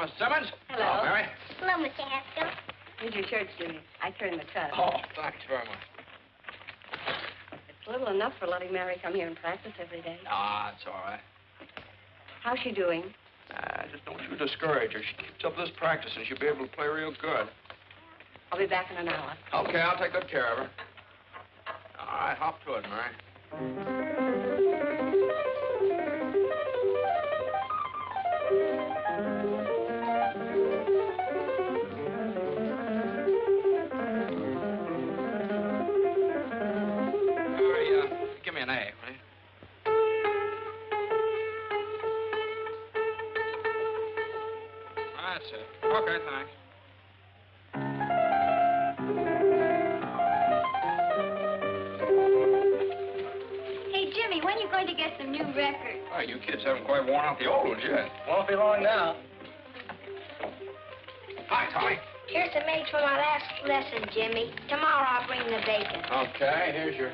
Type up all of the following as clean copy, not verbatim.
Miss Simmons. Hello. Hello, Mary. Hello, Mr. Haskell. Here's your church, Jimmy. I turned the cut. Oh, thanks very much. It's little enough for letting Mary come here and practice every day. Ah, it's all right. How's she doing? Just don't you discourage her. She keeps up this practice and she'll be able to play real good. I'll be back in an hour. Okay, I'll take good care of her. All right, hop to it, Mary. Give me an A, will you? That's it. Okay, thanks. Hey, Jimmy, when are you going to get some new records? Oh, you kids haven't quite worn out the old ones yet. Won't be long now. Hi, Tommy. Here's the maids for my last lesson, Jimmy. Tomorrow I'll bring the bacon. Okay, here's your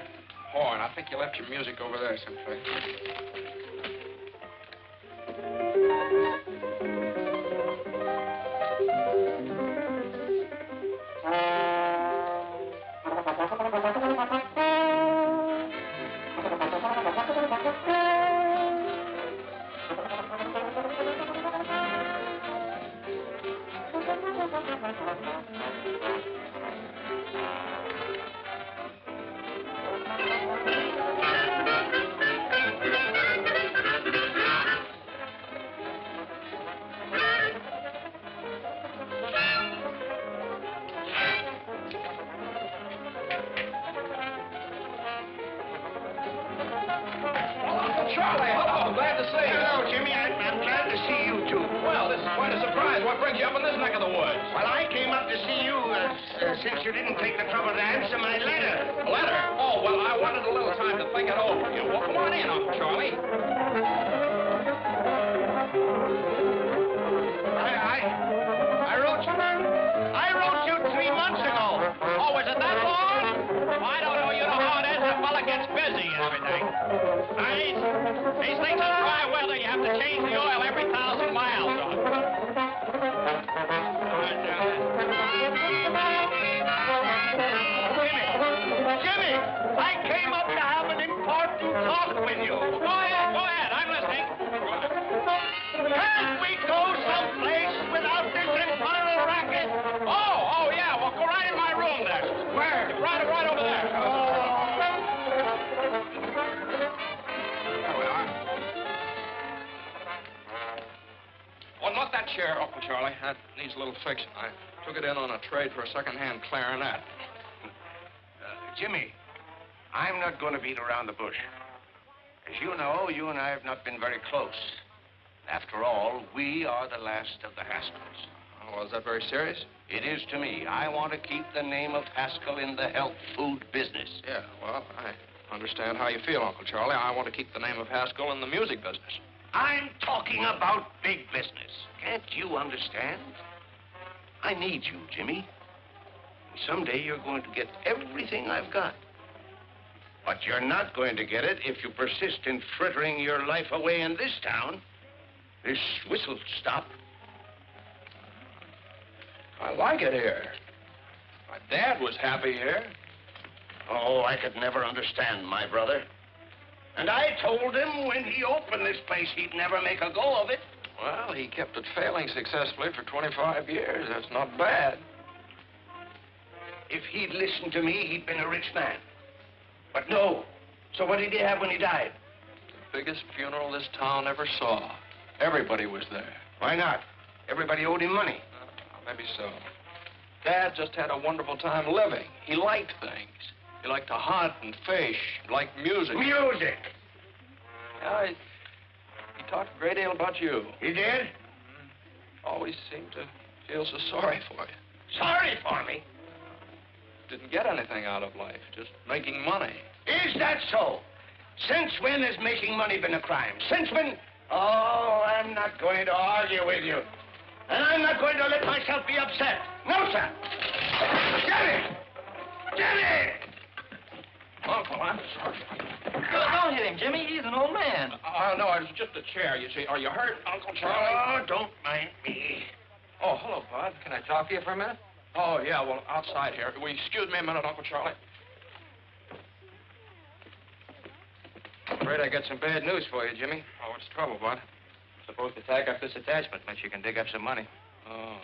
horn. I think you left your music over there someplace. Charlie, hello. Glad to see you. Hello, Jimmy. I'm glad to see you, too. Well, this is quite a surprise. What brings you up in this neck of the woods? Well, I came up to see you since you didn't take the trouble to answer my letter. Letter? Oh, well, I wanted a little time to think it over. Well, come on in, Uncle Charlie. I wrote you 3 months ago. Oh, was it that long? I don't know. You know how it is. The fella gets busy and everything. These things are dry weather. You have to change the oil every 1,000 miles. Jimmy, I came up to have an important talk with you. Go ahead. I'm listening. Can't we go someplace without this infernal racket? Oh, yeah. Well, go right in my room there. Where? Right over there. There we are. Oh, not that chair, Uncle Charlie. That needs a little fixing. I took it in on a trade for a second-hand clarinet. Jimmy, I'm not going to beat around the bush. As you know, you and I have not been very close. After all, we are the last of the Haskells. Oh, is that very serious? It is to me. I want to keep the name of Haskell in the health food business. Yeah, well, I understand how you feel, Uncle Charlie. I want to keep the name of Haskell in the music business. I'm talking about big business. Can't you understand? I need you, Jimmy. Someday you're going to get everything I've got. But you're not going to get it if you persist in frittering your life away in this town. This whistle stop. I like it here. My dad was happy here. Oh, I could never understand my brother. And I told him when he opened this place, he'd never make a go of it. Well, he kept it failing successfully for 25 years. That's not bad. If he'd listened to me, he'd been a rich man. But no. So what did he have when he died? The biggest funeral this town ever saw. Everybody was there. Why not? Everybody owed him money. Maybe so. Dad just had a wonderful time living. He liked things. He liked to hunt and fish. He liked music. Music! Yeah, he talked a great deal about you. He did? Always seemed to feel so sorry for you. Sorry for me? Didn't get anything out of life, just making money. Is that so? Since when has making money been a crime? Since when? Oh, I'm not going to argue with you. And I'm not going to let myself be upset. No, sir. Jenny! Jenny! Uncle, I'm sorry. Don't hit him, Jimmy. He's an old man. No, it was just a chair, you see. Are you hurt, Uncle Charlie? Oh, don't mind me. Oh, hello, Bud. Can I talk to you for a minute? Oh, yeah, well, outside here. Will you excuse me a minute, Uncle Charlie? I'm afraid I got some bad news for you, Jimmy. Oh, what's the trouble, Bud? Supposed to tack up this attachment unless you can dig up some money. Oh.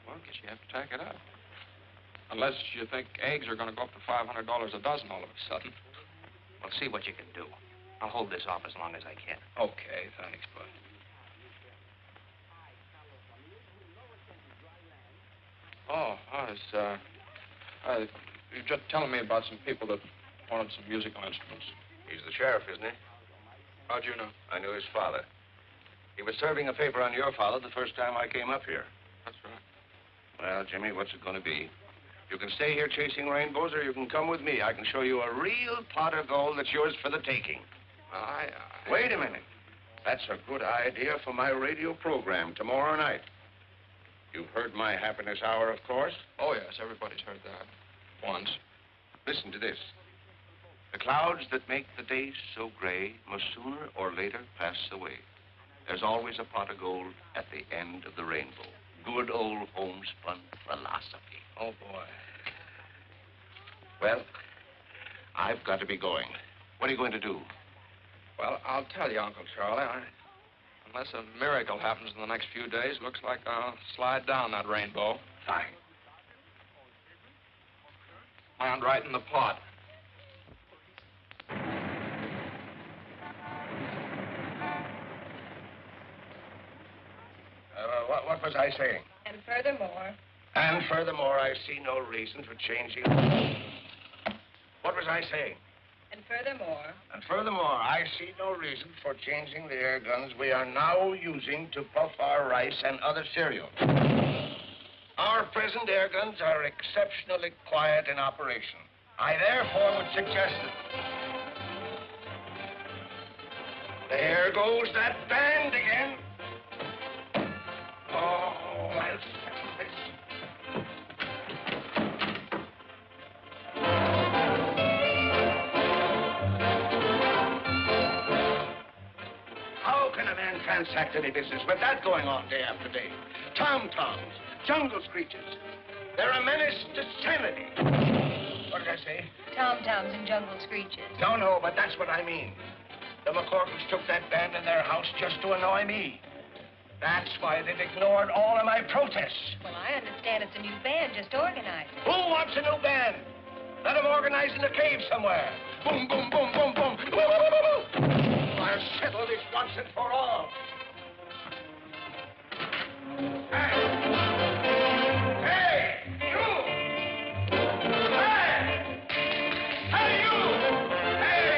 Well, I guess you have to tack it up. Unless you think eggs are going to go up to $500 a dozen all of a sudden. Well, see what you can do. I'll hold this off as long as I can. Okay, thanks, Bud. Oh, you're just telling me about some people that wanted some musical instruments. He's the sheriff, isn't he? How'd you know? I knew his father. He was serving a paper on your father the first time I came up here. That's right. Well, Jimmy, what's it going to be? You can stay here chasing rainbows, or you can come with me. I can show you a real pot of gold that's yours for the taking. Wait a minute. That's a good idea for my radio program tomorrow night. You've heard my happiness hour, of course. Oh, yes, everybody's heard that. Once. Listen to this. The clouds that make the days so gray must sooner or later pass away. There's always a pot of gold at the end of the rainbow. Good old homespun philosophy. Oh, boy. Well, I've got to be going. What are you going to do? Well, I'll tell you, Uncle Charlie. Unless a miracle happens in the next few days, looks like I'll slide down that rainbow. Fine. Land right in the pot. What was I saying? And furthermore... And furthermore, I see no reason for changing... What was I saying? And furthermore... And furthermore, I see no reason for changing the air guns we are now using to puff our rice and other cereal. Our present air guns are exceptionally quiet in operation. I therefore would suggest that... There goes that band again. Oh, I'll settle this. How can a man transact any business with that going on day after day? Tom-toms, jungle screeches. They're a menace to sanity. What did I say? Tom-toms and jungle screeches. No, but that's what I mean. The McCorkles took that band in their house just to annoy me. That's why they've ignored all of my protests. Well, I understand it's a new band just organized. Who wants a new band? Let them organize in a cave somewhere. Boom, boom, boom, boom, boom. Woo, woo, woo, woo. I'll settle this once and for all. Hey! Hey! You! Hey! Hey, you! Hey!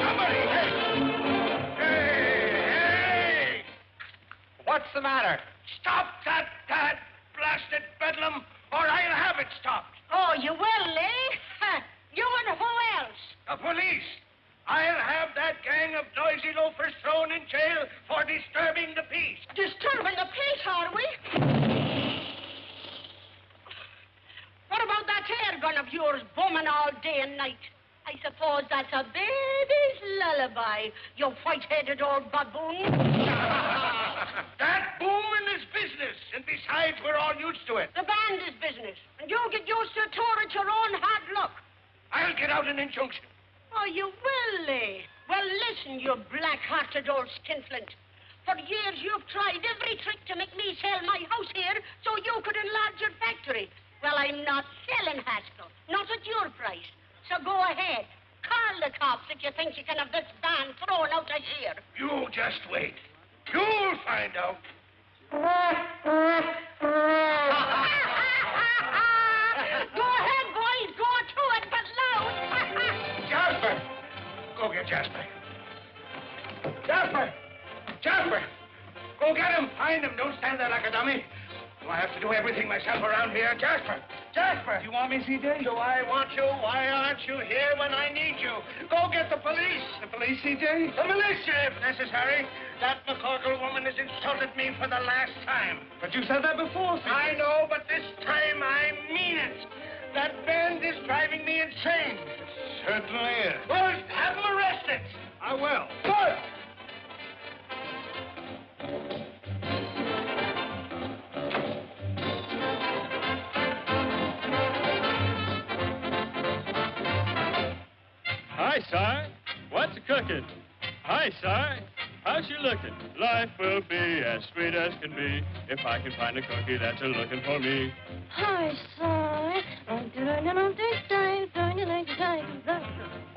Somebody! Hey! Hey! What's the matter? Stop that blasted bedlam, or I'll have it stopped. Oh, you will, eh? You and who else? The police. I'll have that gang of noisy loafers thrown in jail for disturbing the peace. Disturbing the peace, are we? What about that air gun of yours booming all day and night? I suppose that's a baby's lullaby, you white-headed old baboon. That booming is business, and besides, we're all used to it. The band is business, and you get used to it at your own hard luck. I'll get out an injunction. Oh, you will, eh? Well, listen, you black-hearted old skinflint. For years, you've tried every trick to make me sell my house here so you could enlarge your factory. Well, I'm not selling, Haskell. Not at your price. So go ahead. Call the cops if you think you can have this band thrown out of here. You just wait. You'll find out. Go ahead, boys. Go to it, but loud. Jasper! Go get Jasper. Jasper! Jasper! Go get him. Find him. Don't stand there like a dummy. Do I have to do everything myself around here? Jasper! Jasper! You want me, C.J.? Do I want you? Why aren't you here when I need you? Go get the police. The police, C.J.? The militia, if necessary. That McCorkle woman has insulted me for the last time. But you said that before, C.J. I know, but this time I mean it. That band is driving me insane. Certainly is. Well, have them arrested. I will. Good. Hi, Si. What's cooking? Hi, Si. How's you looking? Life will be as sweet as can be if I can find a cookie that's a-looking for me. Hi, Si.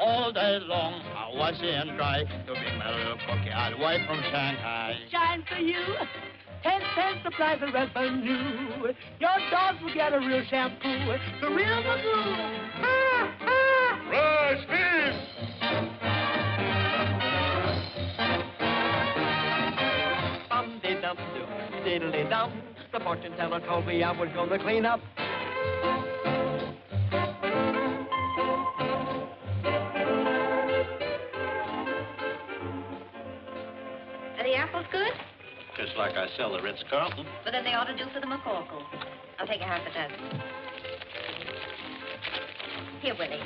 All day long, I was and try to bring my little cookie all the way from Shanghai. Shine for you. 10 cents supplies the revenue. Your dogs will get a real shampoo. The real Magoo. Rise, peace! Bum-de-dum-dum, diddly-dum. The fortune teller told me I was going to clean up. Are the apples good? Just like I sell the Ritz-Carlton. Well, then they ought to do for the McCorkle. I'll take a half a dozen. Here, Willie.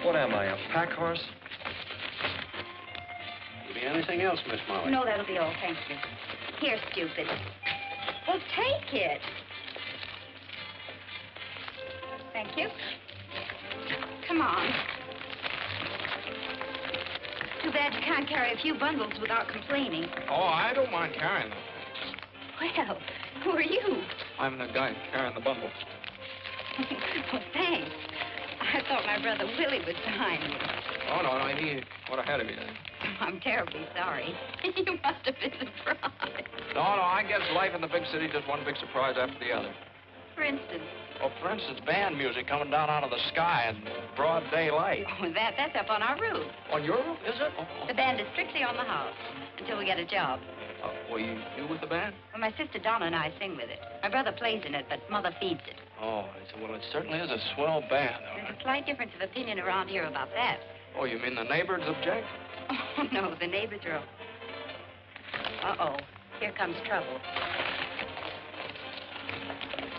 What am I, a pack horse? Could be anything else, Miss Molly. No, that'll be all. Thank you. Here, stupid. Well, take it. Thank you. Come on. Too bad you can't carry a few bundles without complaining. Oh, I don't mind carrying them. Well, who are you? I'm the guy carrying the bundle. Well, thanks. I thought my brother Willie was behind me. Oh, no, he went ahead of you. I'm terribly sorry. You must have been surprised. No, I guess life in the big city just one big surprise after the other. For instance? Well, for instance, band music coming down out of the sky in broad daylight. Oh, that's up on our roof. On your roof, is it? Oh. The band is strictly on the house until we get a job. Well, you with the band? Well, my sister Donna and I sing with it. My brother plays in it, but Mother feeds it. Oh, I said, well, it certainly is a swell band. There's a slight difference of opinion around here about that. Oh, you mean the neighbors object? Oh, no, the neighbors are... Uh-oh, here comes trouble.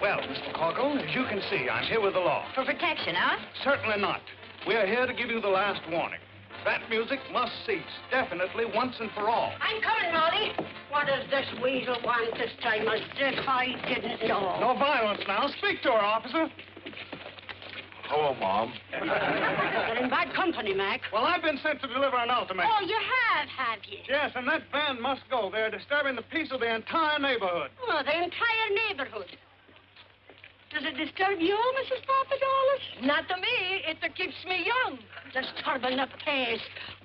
Well, Miss McCorkle, as you can see, I'm here with the law. For protection, huh? Certainly not. We are here to give you the last warning. That music must cease, definitely, once and for all. I'm coming, Molly. What does this weasel want this time? As if I didn't know. No violence now. Speak to her, officer. Hello, Mom. You're in bad company, Mac. Well, I've been sent to deliver an ultimatum. Oh, you have you? Yes, and that band must go. They're disturbing the peace of the entire neighborhood. Oh, the entire neighborhood. Does it disturb you, Mrs. Papadopoulos? Not to me. It keeps me young. Disturbing the peace.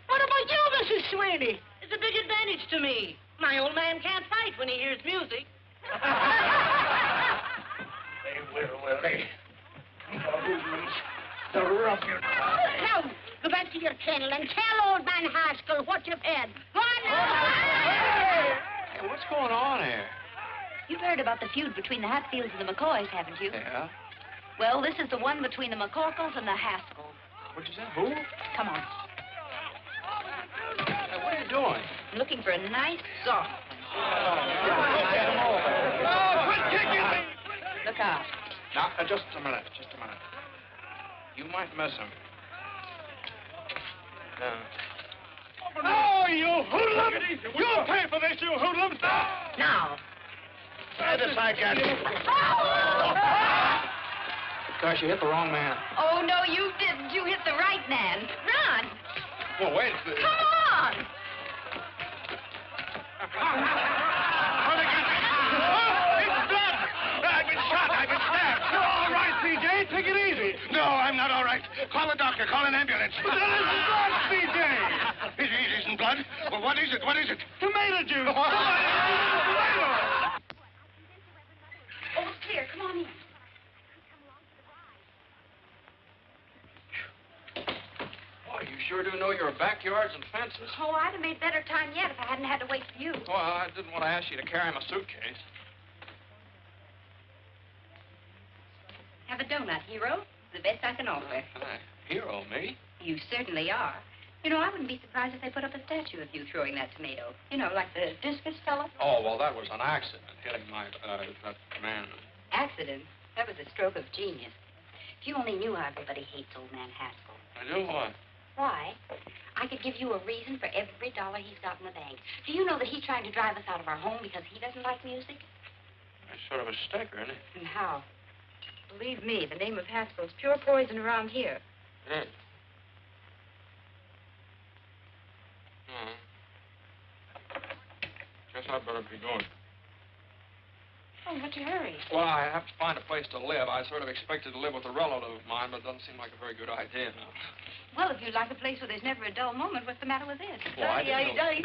What about you, Mrs. Sweeney? It's a big advantage to me. My old man can't fight when he hears music. They will they? The ruffian. Now, go back to your kennel and tell old man Haskell what you've had. Go on now. Hey, what's going on here? You've heard about the feud between the Hatfields and the McCoys, haven't you? Yeah? Well, this is the one between the McCorkles and the Haskells. What'd you say? Who? Come on. Hey, what are you doing? I'm looking for a nice, soft Quit kicking me! Look out. Now, just a minute. You might miss him. Oh, you hoodlums! You'll pay for this, you hoodlums! Now. Try this, I can. Gosh, you hit the wrong man. Oh, no, you didn't. You hit the right man. Run. Well, wait. Come on. It's blood! I've been shot. I've been stabbed. You're all right, C.J. Take it easy. No, I'm not all right. Call a doctor. Call an ambulance. But that isn't blood, C.J. It isn't blood? Well, what is it? What is it? Tomato juice. Oh, here, come on in. Boy, you sure do know your backyards and fences. Oh, I'd have made better time yet if I hadn't had to wait for you. Well, I didn't want to ask you to carry my suitcase. Have a donut, hero. The best I can offer. Hero, me? You certainly are. You know, I wouldn't be surprised if they put up a statue of you throwing that tomato. You know, like the discus fella. Oh, well, that was an accident, hitting my, that man. Accident? That was a stroke of genius. If you only knew how everybody hates old man Haskell. I do what? Why? I could give you a reason for every dollar he's got in the bank. Do you know that he's trying to drive us out of our home because he doesn't like music? That's sort of a sticker, isn't it? And how? Believe me, the name of Haskell's pure poison around here. Yeah. Guess I'd better be going. Oh, what's your hurry? Well, I have to find a place to live. I sort of expected to live with a relative of mine, but it doesn't seem like a very good idea now. Well, if you'd like a place where there's never a dull moment, what's the matter with this? Well, I didn't know...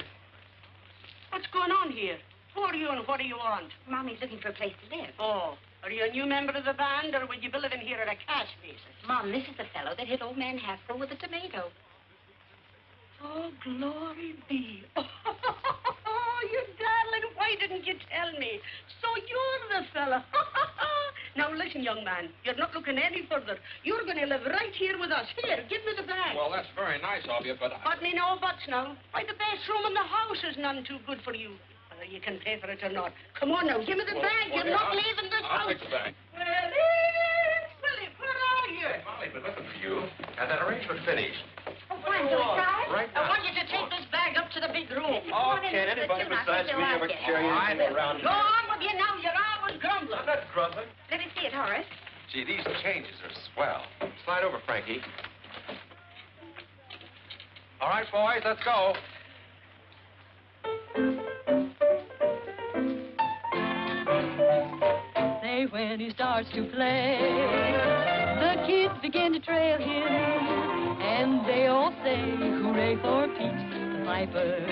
What's going on here? Who are you and what do you want? Mommy's looking for a place to live. Oh, are you a new member of the band, or will you be living here at a cash basis? Mom, this is the fellow that hit old man Haskell with a tomato. Oh, glory be. Oh, you darling, why didn't you tell me? So you're the fella. Now, listen, young man, you're not looking any further. You're going to live right here with us. Here, give me the bag. Well, that's very nice of you, but... But me no buts now. Why, the best room in the house is none too good for you. Whether you can pay for it or not. Come on now, give me the bag. You're not leaving this house. I'll take the bag. Willie, where are you? Hey, Molly, been looking for you. Has that arrangement finished? Oh, why, do we try? Right I now. want you to take this bag up to the big room. Oh, can't anybody besides me ever carry anything around Go on with you now. You're always grumbling. I'm not grumbling. Let me see it, Horace. Gee, these changes are swell. Slide over, Frankie. All right, boys, let's go. Say when he starts to play, the kids begin to trail him, and they all say, hooray for Pete the Piper.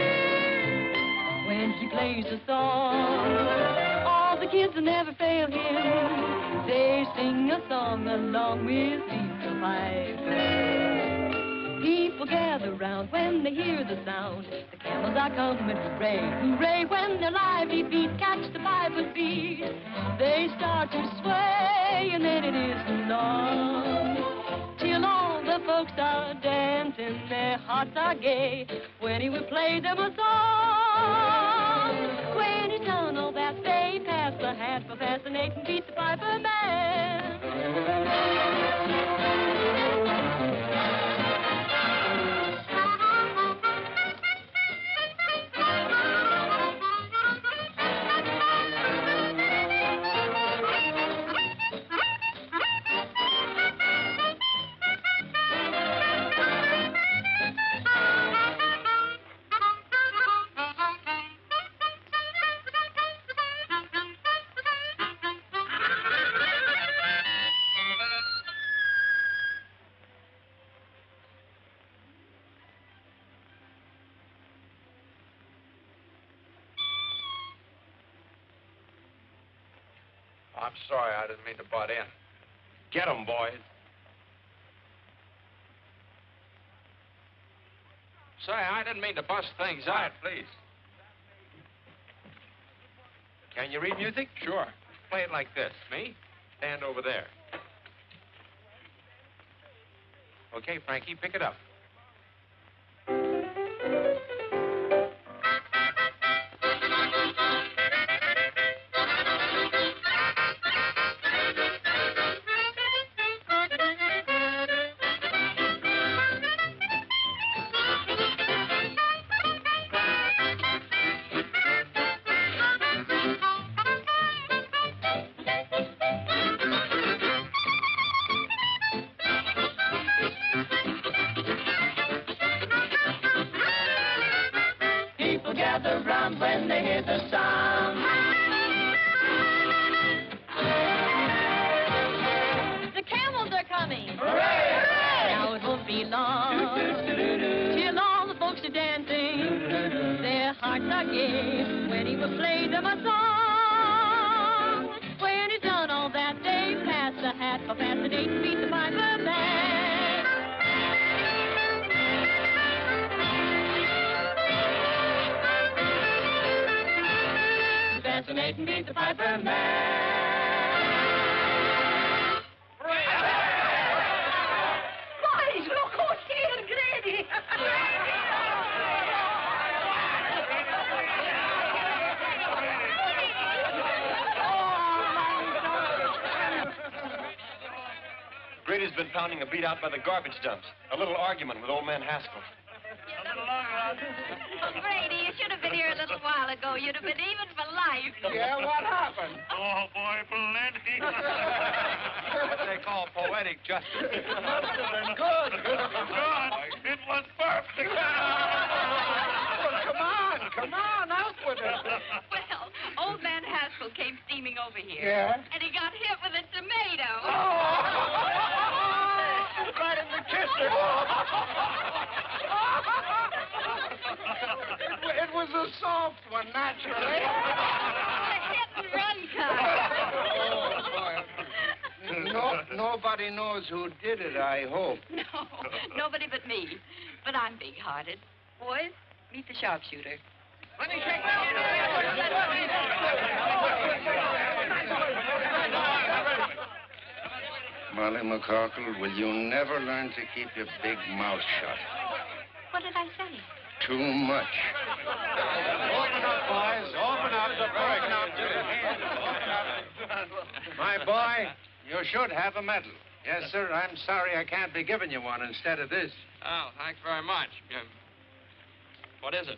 When he plays a song, all the kids will never fail him. They sing a song along with Pete the Piper. People gather round when they hear the sound. The camels are coming, hooray, hooray. When their lively feet catch the piper's beat, they start to sway, and then it isn't long till all the folks are dancing, their hearts are gay, when he would play them a song. When he's done all that, they pass the hat for fascinating Pete the Piper Man. I'm sorry, I didn't mean to butt in. Get 'em, boys. Say, I didn't mean to bust things Quiet, up. please. Can you read music? Sure. Play it like this. Me? Stand over there. Okay, Frankie, pick it up. When they hear the sound, the camels are coming. Hooray! Hooray! Now it won't be long till all the folks are dancing. Their hearts are gay when he will play them a song. When he's done all that, they pass the hat for fascinating Pete the Piper Man. Fascinating Pete the Piper Man. Boys, look who's here, Grady. Grady's been pounding a beat out by the garbage dumps. A little argument with old man Haskell. Oh, Grady, you should have been here a little while ago. You'd have been even for life. Yeah, what happened? Oh, boy, plenty. What they call poetic justice. Good. It was perfect. Come on, out with it. Well, old man Haskell came steaming over here. Yeah? And he got hit with a tomato. Right in the kisser. It was a soft one, naturally. A hit and run kind. Nobody knows who did it, I hope. No, nobody but me. But I'm big-hearted. Boys, meet the sharpshooter. Let me take Molly McCorkle, will you never learn to keep your big mouth shut? What did I say? Too much. Open up, boys. Open up. Open up. My boy, you should have a medal. Yes, sir. I'm sorry I can't be giving you one instead of this. Oh, thanks very much. What is it?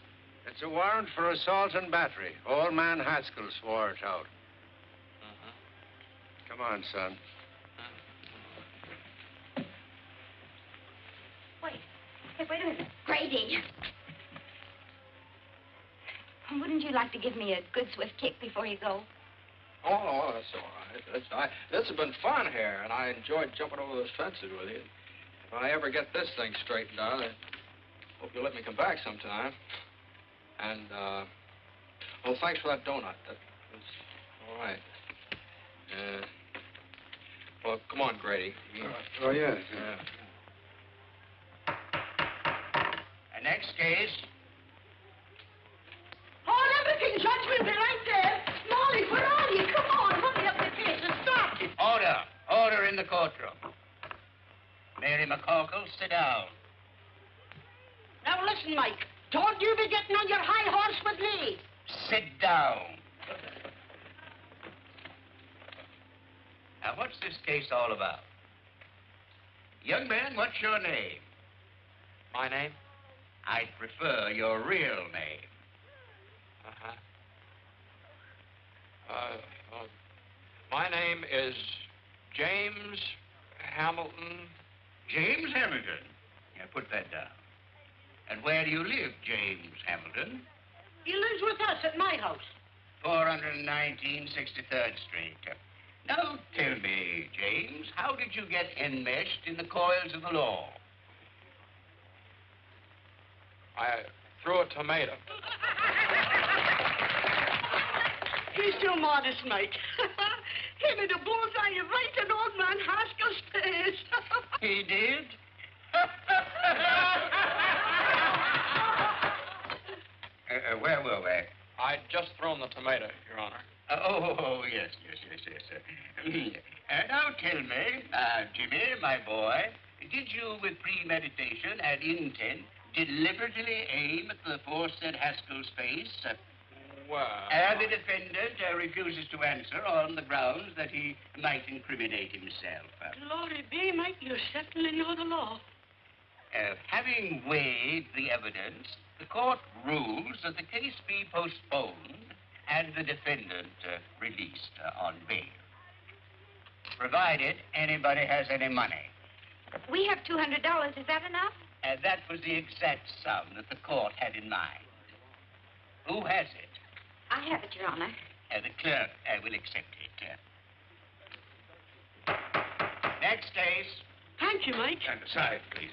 It's a warrant for assault and battery. Old man Haskell swore it out. Come on, son. Wait a minute. Grady. Wouldn't you like to give me a good swift kick before you go? Oh, that's all right. This has been fun here, and I enjoyed jumping over those fences with you. If I ever get this thing straightened out, I hope you'll let me come back sometime. And, well, thanks for that donut. That was all right. Well, come on, Grady. Oh, yes. Yeah. The next case. Hold everything, Judge. We'll be right there. Molly, where are you? Come on, hurry up the case and start it. Order. Order in the courtroom. Mary McCorkle, sit down. Now listen, Mike. Don't you be getting on your high horse with me. Sit down. Now, what's this case all about? Young man, what's your name? My name? I'd prefer your real name. My name is James Hamilton. James Hamilton. Yeah, put that down. And where do you live, James Hamilton? He lives with us at my house. 419 63rd Street. Now, tell me, James, how did you get enmeshed in the coils of the law? I threw a tomato. He's too modest, Mike. He made a bullseye right in old man Haskell's face. He did? Where were we? I'd just thrown the tomato, Your Honor. Yes. Now tell me, Jimmy, my boy, did you, with premeditation and intent, deliberately aim at the aforesaid Haskell's face? Well... And the defendant refuses to answer on the grounds that he might incriminate himself. Glory be, Mike, you certainly know the law. Having weighed the evidence, the court rules that the case be postponed and the defendant released on bail. Provided anybody has any money. We have $200. Is that enough? That was the exact sum that the court had in mind. Who has it? I have it, Your Honor. The clerk will accept it. Next case. Thank you, Mike. Stand aside, please.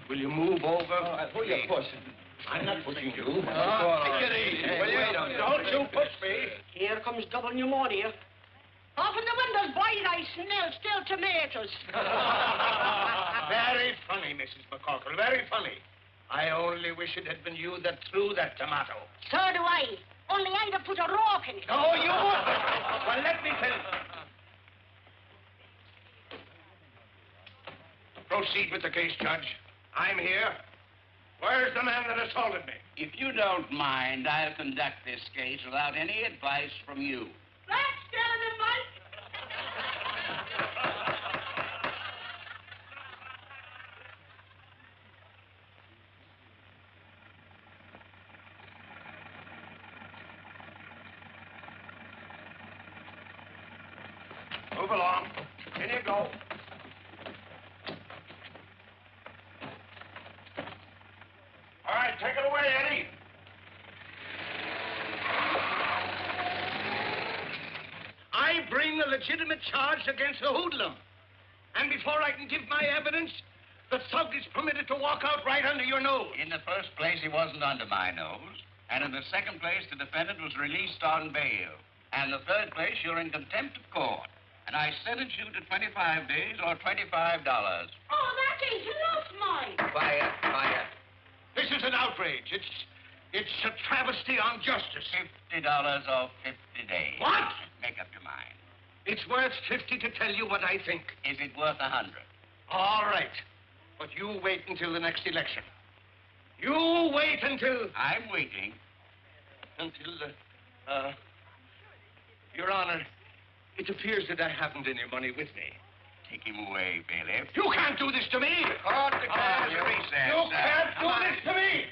Will you move over? Who are you pushing? I'm not pushing you. Take it easy. Will you? Don't you push me. Here comes double pneumonia. Open the windows, boys. I smell still tomatoes. Very funny, Mrs. McCorkle. Very funny. I only wish it had been you that threw that tomato. So do I. Only I'd have put a rock in it. No, you wouldn't. Well, let me tell you. Proceed with the case, Judge. I'm here. Where's the man that assaulted me? If you don't mind, I'll conduct this case without any advice from you. That's telling him, Mike. Move along. In you go. All right, take it away, Eddie. bring a legitimate charge against a hoodlum. And before I can give my evidence, the thug is permitted to walk out right under your nose. In the first place, he wasn't under my nose. And in the second place, the defendant was released on bail. And the third place, you're in contempt of court. And I sentence you to 25 days or $25. Oh, that ain't enough, Mike. Quiet, quiet. This is an outrage. It's a travesty on justice. $50 or 50 days. What? Make up your mind. It's worth 50 to tell you what I think. Is it worth 100? All right. But you wait until the next election. You wait until... I'm waiting. Until, Your Honor, it appears that I haven't any money with me. Take him away, bailiff. You can't do this to me! Court declares recess. You can't do this to me!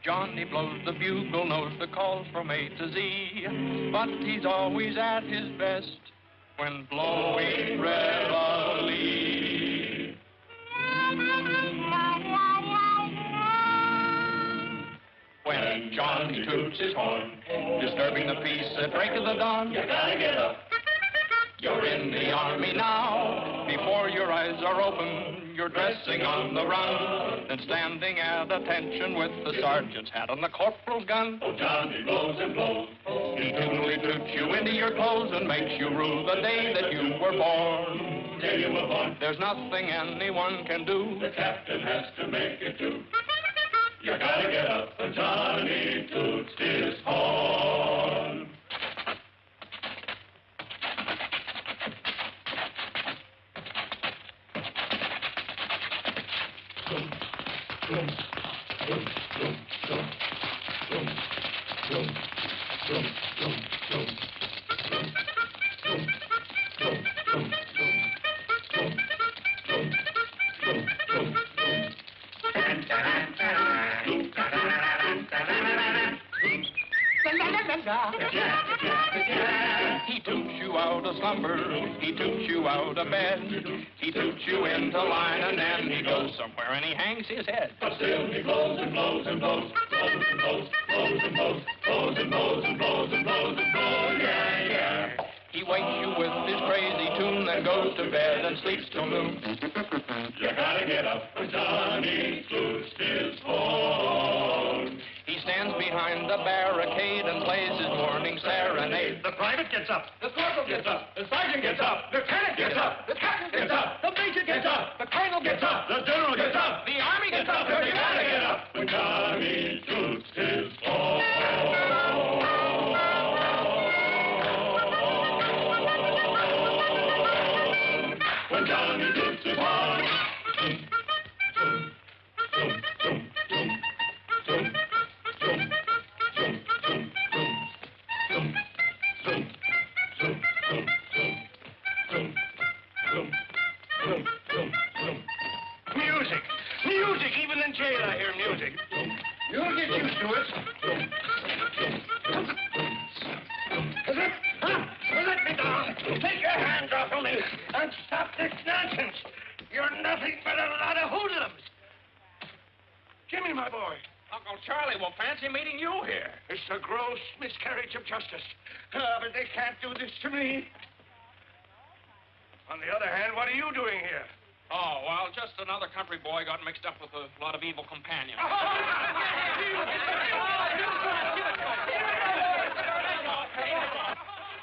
Johnny blows the bugle, knows the calls from A to Z, but he's always at his best when blowing reveille. When Johnny toots his horn, disturbing the peace at break of the dawn, you gotta get up. You're in the army now. Before your eyes are open, you're dressing on the run, and standing at attention with the sergeant's hat on the corporal's gun. Oh, Johnny blows and blows. He tunely toots you into your clothes and makes you rue the day that you were born. Day you were born. There's nothing anyone can do. The captain has to make it too. You gotta get up, and Johnny toots his horn. He toots you out of slumber, he toots you out of bed, he toots you into line, and then he goes somewhere and he hangs his head. But still he blows and blows and blows, blows and blows, blows and blows, blows and blows and blows and blows and blows, yeah, yeah. He wakes you with his crazy tune, then goes to bed and sleeps till noon. You gotta get up when Johnny toots his horn. He stands behind the barricade and plays his morning serenade. The private gets up. The corporal gets up. The sergeant gets up. The lieutenant gets up. The captain gets up. The major gets up. The colonel gets up. The general gets up. The army gets up. You gotta get up when Johnny toots his horn. When Johnny toots his horn. Music! Music! Even in jail I hear music. You'll get used to it. Let me down. Take your hands off of me and stop this nonsense. You're nothing but a lot of hoodlums. Jimmy, my boy. Uncle Charlie will fancy meeting you here. It's a gross miscarriage of justice. But they can't do this to me. On the other hand, what are you doing here? Oh, well, just another country boy got mixed up with a lot of evil companions.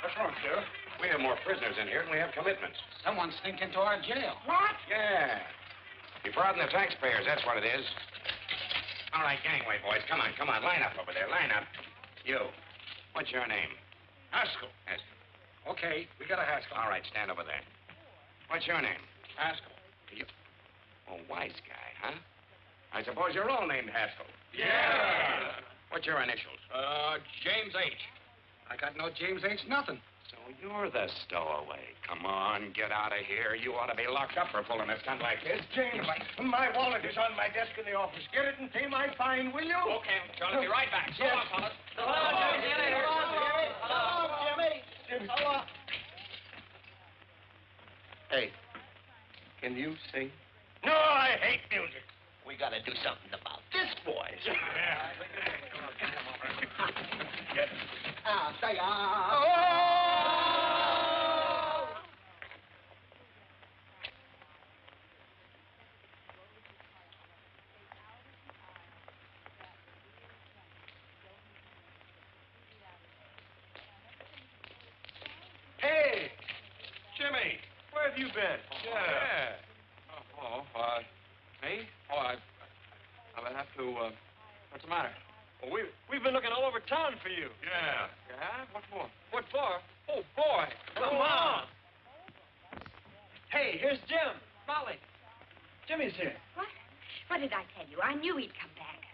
What's wrong, Sheriff? We have more prisoners in here than we have commitments. Someone sneaked into our jail. What? Yeah. Defrauding the taxpayers, that's what it is. All right, gangway, boys. Come on, come on. Line up over there. Line up. You. What's your name? Haskell. Haskell. Okay, we got a Haskell. All right, stand over there. What's your name? Haskell. You. Oh, wise guy, huh? I suppose you're all named Haskell. Yeah. What's your initials? James H. I got no James H. nothing. So you're the stowaway. Come on, get out of here. You ought to be locked up for pulling a stunt like this. James, my wallet is on my desk in the office. Get it and pay my fine, will you? Okay, Charlie, be right back. So long, fellas. Hey, can you sing? No, I hate music. We gotta do something about this, boys. Hey, Jimmy, where have you been? Yeah. Me? Oh, I'll have to, what's the matter? Well, we've been looking all over town for you. Yeah. Yeah? What for? What for? Oh, boy. Come on. Hey, here's Jim. Molly. Jimmy's here. What? What did I tell you? I knew he'd come back.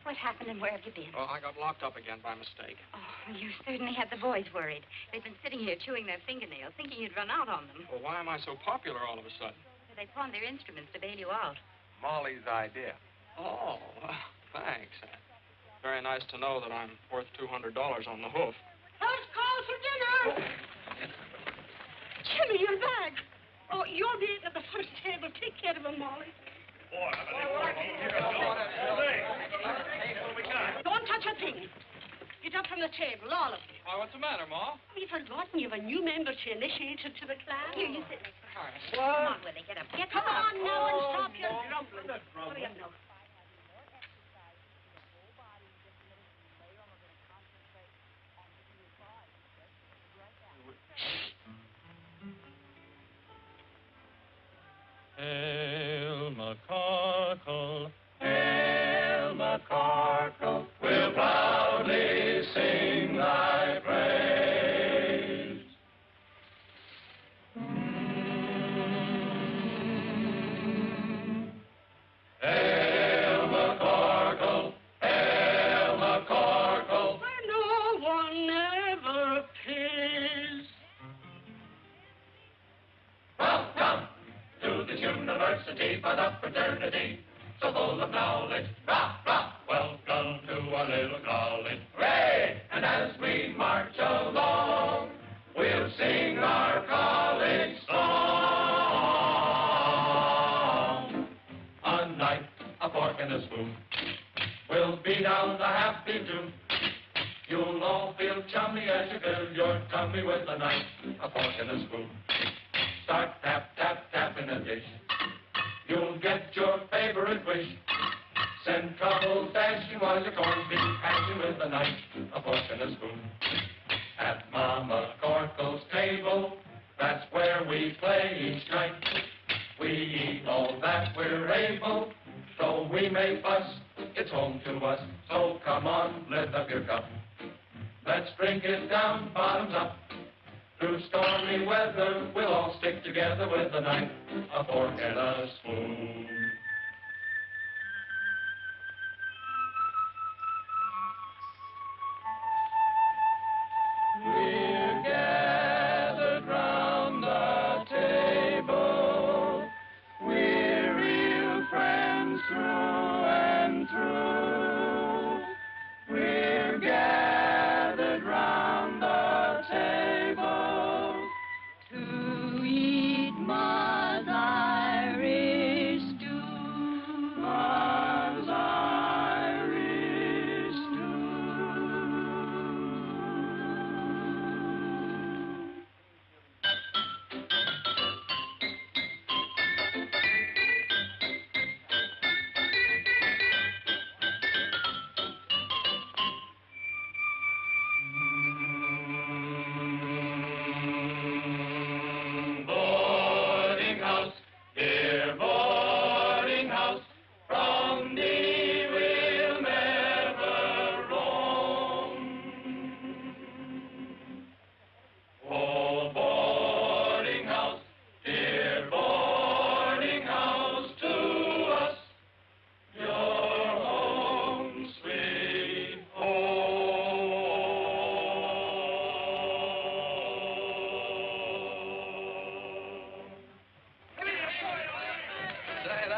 What happened and where have you been? Well, I got locked up again by mistake. Oh, you certainly had the boys worried. They've been sitting here chewing their fingernails, thinking you'd run out on them. Well, why am I so popular all of a sudden? They pawned their instruments to bail you out. Molly's idea. Oh, thanks. Very nice to know that I'm worth $200 on the hoof. First call for dinner. Jimmy, you're back. Oh, you'll be at the first table. Take care of him, Molly. Don't touch a thing. Get up from the table, all of you. Why, what's the matter, Ma? Have you forgotten you've a new member to initiate to the class? Here, you sit. What? Come on, Willie, get up. Come on now and stop your grumbling. Hurry up now. Hail McCarkle, Hail McCarkle, we'll proudly sing thy praise. Hail McCarkle, Hail McCarkle, Where no one ever pays. welcome to this university for the fraternity, so full of knowledge. Rah, rah, welcome to our little college. Hooray! And as we march along, we'll sing our college song. A knife, a fork, and a spoon. We'll beat out the happy tune. You'll all feel chummy as you fill your tummy with a knife, a fork, and a spoon. Start tap, tap, tap in a dish. You'll get your favorite wish. Send trouble dashing while your corned beef hashing with a knife, a fork, and a spoon. At Mama Corkle's table, that's where we play each night. We eat all that we're able, though we may fuss, it's home to us. So come on, lift up your cup. Let's drink it down, bottoms up. Through stormy weather, we'll all stick together with a knife, a fork, and a spoon. We're gathered round the table. We're real friends through and through. We're gathered round the table to eat Ma's Irish stew.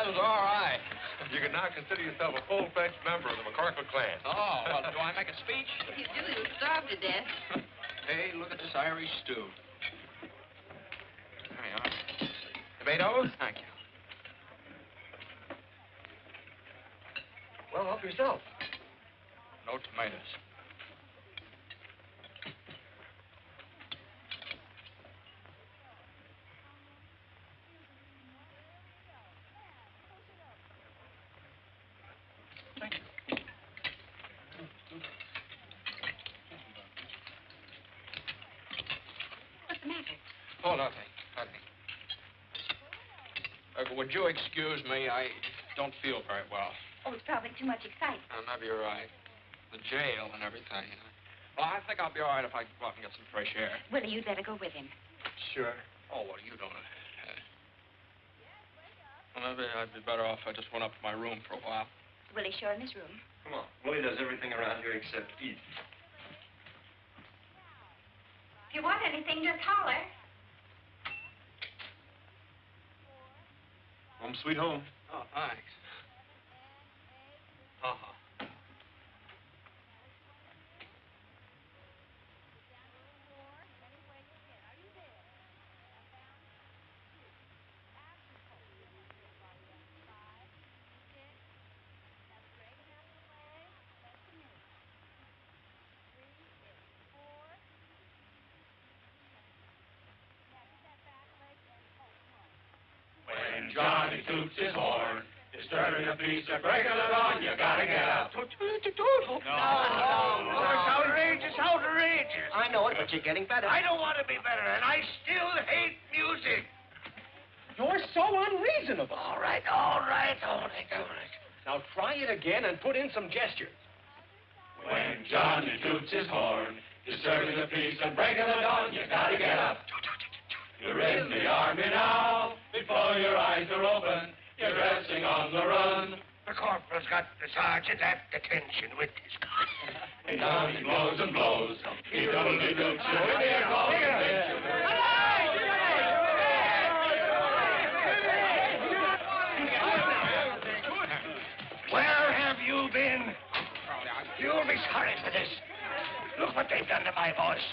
was all right. You can now consider yourself a full-fledged member of the McCorkle clan. Oh, well, do I make a speech? If you do, you'll starve to death. Hey, look at this Irish stew. There you are. Tomatoes? Thank you. Well, help yourself. No tomatoes. What's the matter? Oh, nothing. Would you excuse me? I don't feel very well. Oh, it's probably too much excitement. Maybe you're right. The jail and everything. Well, I think I'll be all right if I go out and get some fresh air. Willie, you'd better go with him. Sure. Oh, well, you don't. Well, maybe I'd be better off if I just went up to my room for a while. Willie's sure in his room. Come on. Willie does everything around here except eat. If you want anything, just holler. Home sweet home. Oh, thanks. Uh-huh. When Johnny toots his horn, disturbing a piece of breaking it on, you gotta get up. No. It's outrageous, outrageous. I know it, but you're getting better. I don't want to be better, and I still hate music. You're so unreasonable. All right. Now try it again and put in some gestures. When Johnny toots his horn, disturbing a piece and breaking it on, you gotta get up. You're in the army now, before your eyes are open, you're dressing on the run. The corporal's got the sergeant at detention with his gun. And down he blows and blows, he doubly doots you with the Where have you been? You'll be sorry for this. Look what they've done to my voice.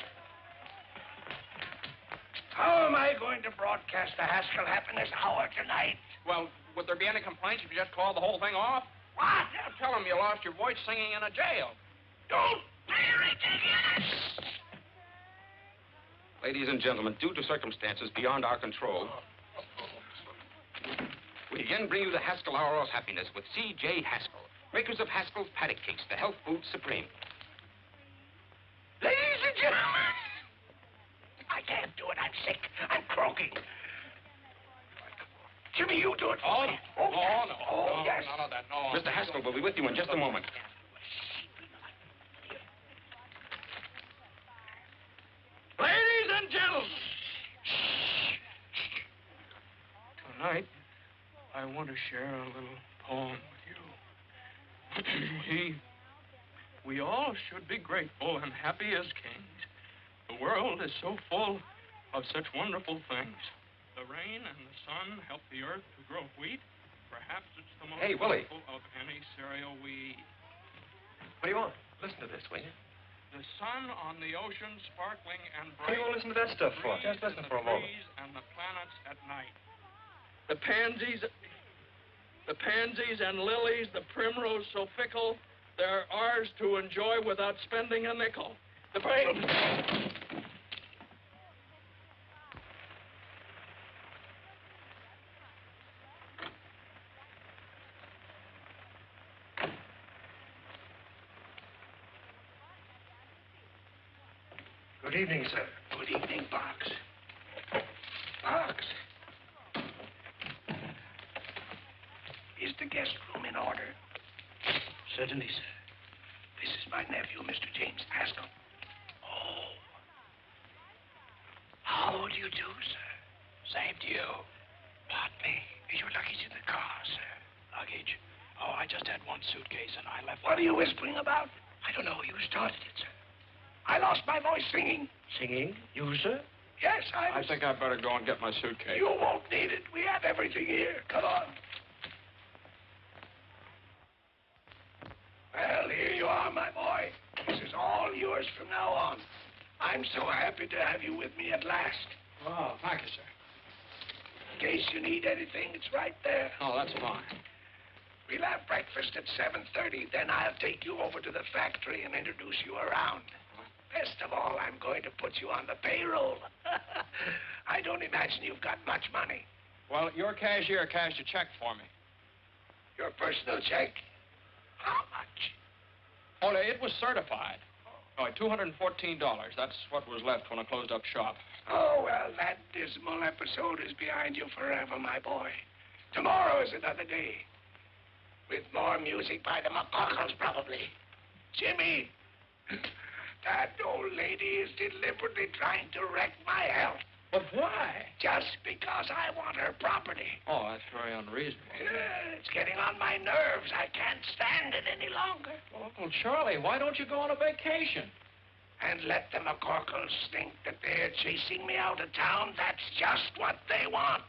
How am I going to broadcast the Haskell Happiness Hour tonight? Well, would there be any complaints if you just called the whole thing off? What? Tell them you lost your voice singing in a jail. Don't be ridiculous! Ladies and gentlemen, due to circumstances beyond our control, we again bring you the Haskell Hour of Happiness with C.J. Haskell, makers of Haskell's Paddock Cakes, the health food supreme. Ladies and gentlemen, I can't do it. I'm sick. I'm croaking. Jimmy, you do it for me. Oh, no. Oh, yes. None of that, no. Mr. Haskell will be with you in just a moment. Ladies and gentlemen. Tonight, I want to share a little poem with you. We all should be grateful and happy as kings. The world is so full of such wonderful things. The rain and the sun help the earth to grow wheat. Perhaps it's the most Hey, Willie. wonderful of any cereal we eat. What do you want? Listen to this, will you? The sun on the ocean sparkling and What do bright. you want to listen to that stuff for? Breeze Just listen in for a the moment. trees and the planets at night. The pansies and lilies, the primrose so fickle, they're ours to enjoy without spending a nickel. The Good evening, sir. Good evening, Box. Box. Is the guest room in order? Certainly, sir. This is my nephew, Mr. James Haskell. Oh. How do you do, sir? Same to you. Pardon me. Is your luggage in the car, sir? Luggage? Oh, I just had one suitcase and I left. What are you whispering about? I don't know. You started it, sir. I lost my voice singing. Singing? You, sir? Yes, I think I'd better go and get my suitcase. You won't need it. We have everything here. Come on. I'm so happy to have you with me at last. Oh, thank you, sir. In case you need anything, it's right there. Oh, that's fine. We'll have breakfast at 7:30. Then I'll take you over to the factory and introduce you around. Best of all, I'm going to put you on the payroll. I don't imagine you've got much money. Well, your cashier cashed a check for me. Your personal check? How much? Oh, it was certified. Oh, $214. That's what was left when I closed up shop. Oh, well, that dismal episode is behind you forever, my boy. Tomorrow is another day. With more music by the McCockles, probably. Jimmy, that old lady is deliberately trying to wreck my health. But why? Just because I want her property. Oh, that's very unreasonable. Yeah, it's getting on my nerves. I can't stand it any longer. Well, Uncle Charlie, why don't you go on a vacation? And let the McCorkles think that they're chasing me out of town. That's just what they want.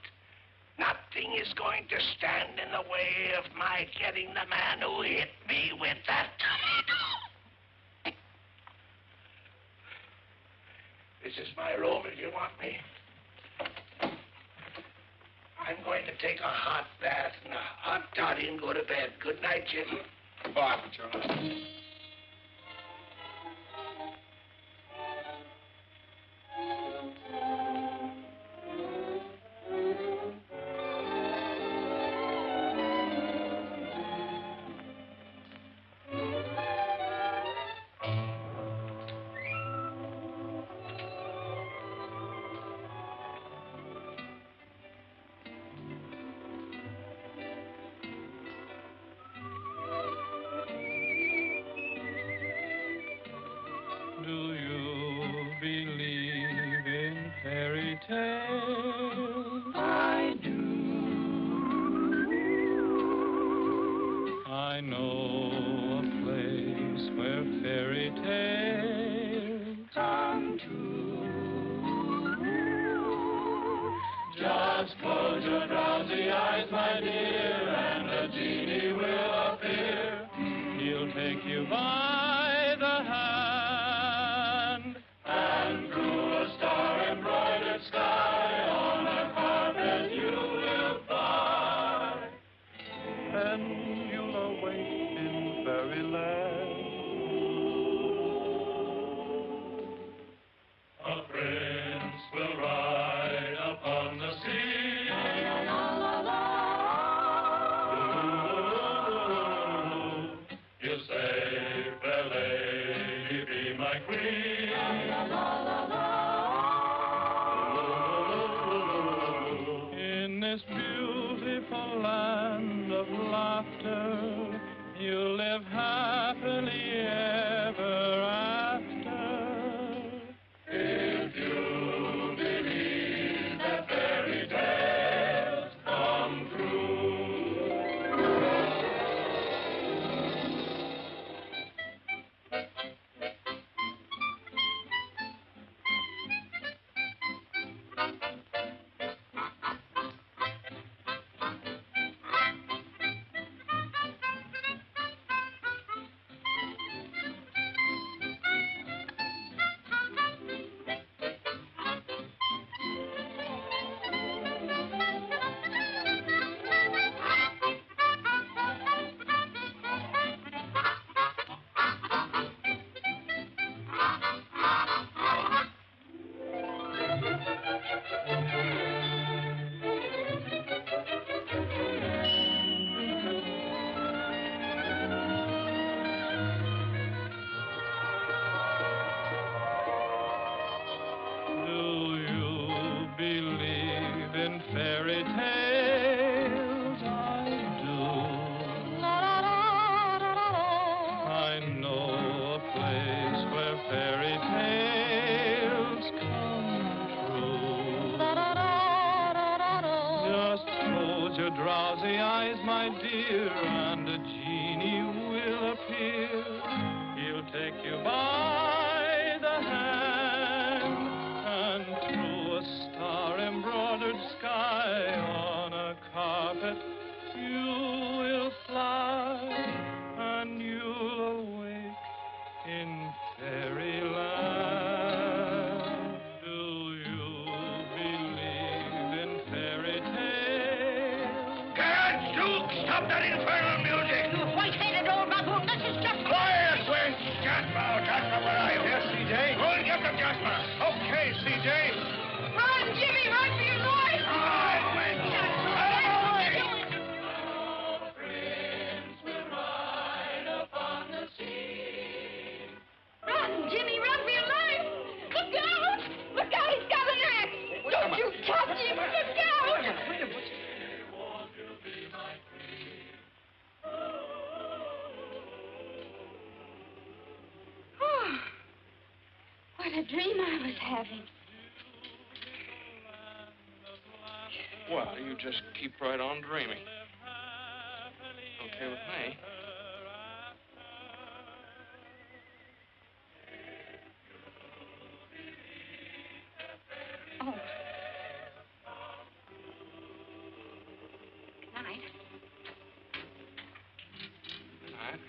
Nothing is going to stand in the way of my getting the man who hit me with that tomato. This is my room if you want me. I'm going to take a hot bath and a hot toddy and go to bed. Good night, Jim. Goodbye, Charlie. And you'll awake in fairyland. stop that infernal music. You white-headed old baboon, this is just... Quiet, Wink. Jasper, Jasper, where are you? Yes, C.J.? Go and get them, Jasper. Okay, C.J. Run, Jimmy, run for your life! Run, Wink. Run, Jimmy, run for your life! Look out! Look out, he's got an axe! Don't you touch him! Look out! Wait a minute. Oh, what a dream I was having. Well, you just keep right on dreaming. Okay with me. Oh. Good night. Good night.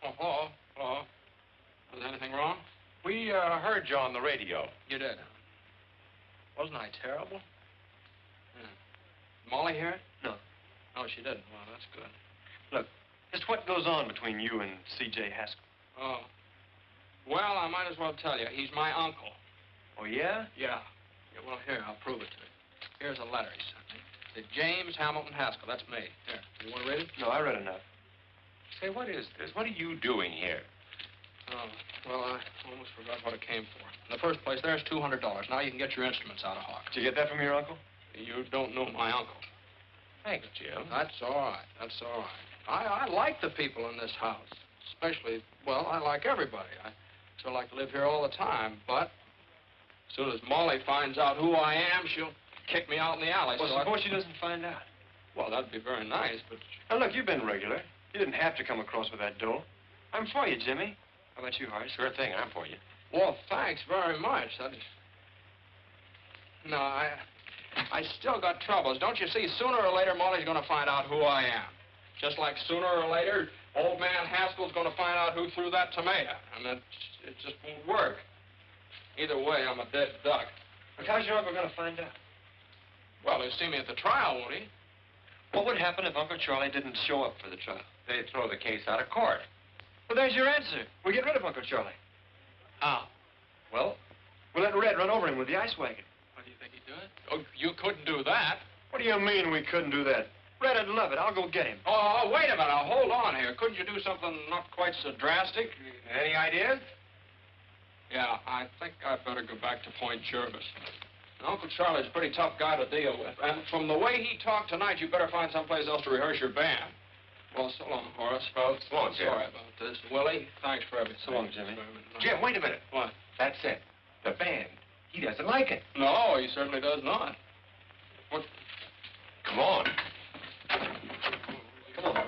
Oh, hello. Hello. Was anything wrong? We heard you on the radio. You did. Wasn't I terrible? Yeah. Molly hear it? No. Oh, she didn't. Well, that's good. Look, just what goes on between you and C.J. Haskell? Oh. Well, I might as well tell you. He's my uncle. Oh, yeah? Yeah. Well, here, I'll prove it to you. Here's a letter he sent me. To James Hamilton Haskell. That's me. Here. You want to read it? No, I read enough. Say, what is this? What are you doing here? Oh, well, I almost forgot what it came for. In the first place, there's $200. Now you can get your instruments out of Hawk. Did you get that from your uncle? You don't know my uncle. Thanks, Jim. That's all right. That's all right. I like the people in this house. Especially, well, I like everybody. I still like to live here all the time, but as soon as Molly finds out who I am, she'll kick me out in the alley. Well, so suppose she doesn't find out. Well, that'd be very nice, but... Now, look, you've been regular. You didn't have to come across with that dough. I'm for you, Jimmy. How about you, Horace? Sure thing, I'm for you. Well, thanks very much. No, I still got troubles. Don't you see, sooner or later, Molly's going to find out who I am. Just like sooner or later, old man Haskell's going to find out who threw that tomato. And it just won't work. Either way, I'm a dead duck. But how's your uncle going to find out? Well, he'll see me at the trial, won't he? What would happen if Uncle Charlie didn't show up for the trial? They'd throw the case out of court. Well, there's your answer. We get rid of Uncle Charlie. How? Well, we'll let Red run over him with the ice wagon. What do you think he'd do it? Oh, you couldn't do that. What do you mean we couldn't do that? Red would love it. I'll go get him. Oh, wait a minute. Now, hold on here. Couldn't you do something not quite so drastic? Any ideas? Yeah, I think I'd better go back to Point Jervis. Uncle Charlie's a pretty tough guy to deal with. And from the way he talked tonight, you better find someplace else to rehearse your band. Well, so long, Horace. Well, so long, Jim. Sorry about this. Willie, thanks for everything. So long, Jimmy. Jim, wait a minute. What? That's it. The band. He doesn't like it. No, he certainly does not. What? Come on. Come on.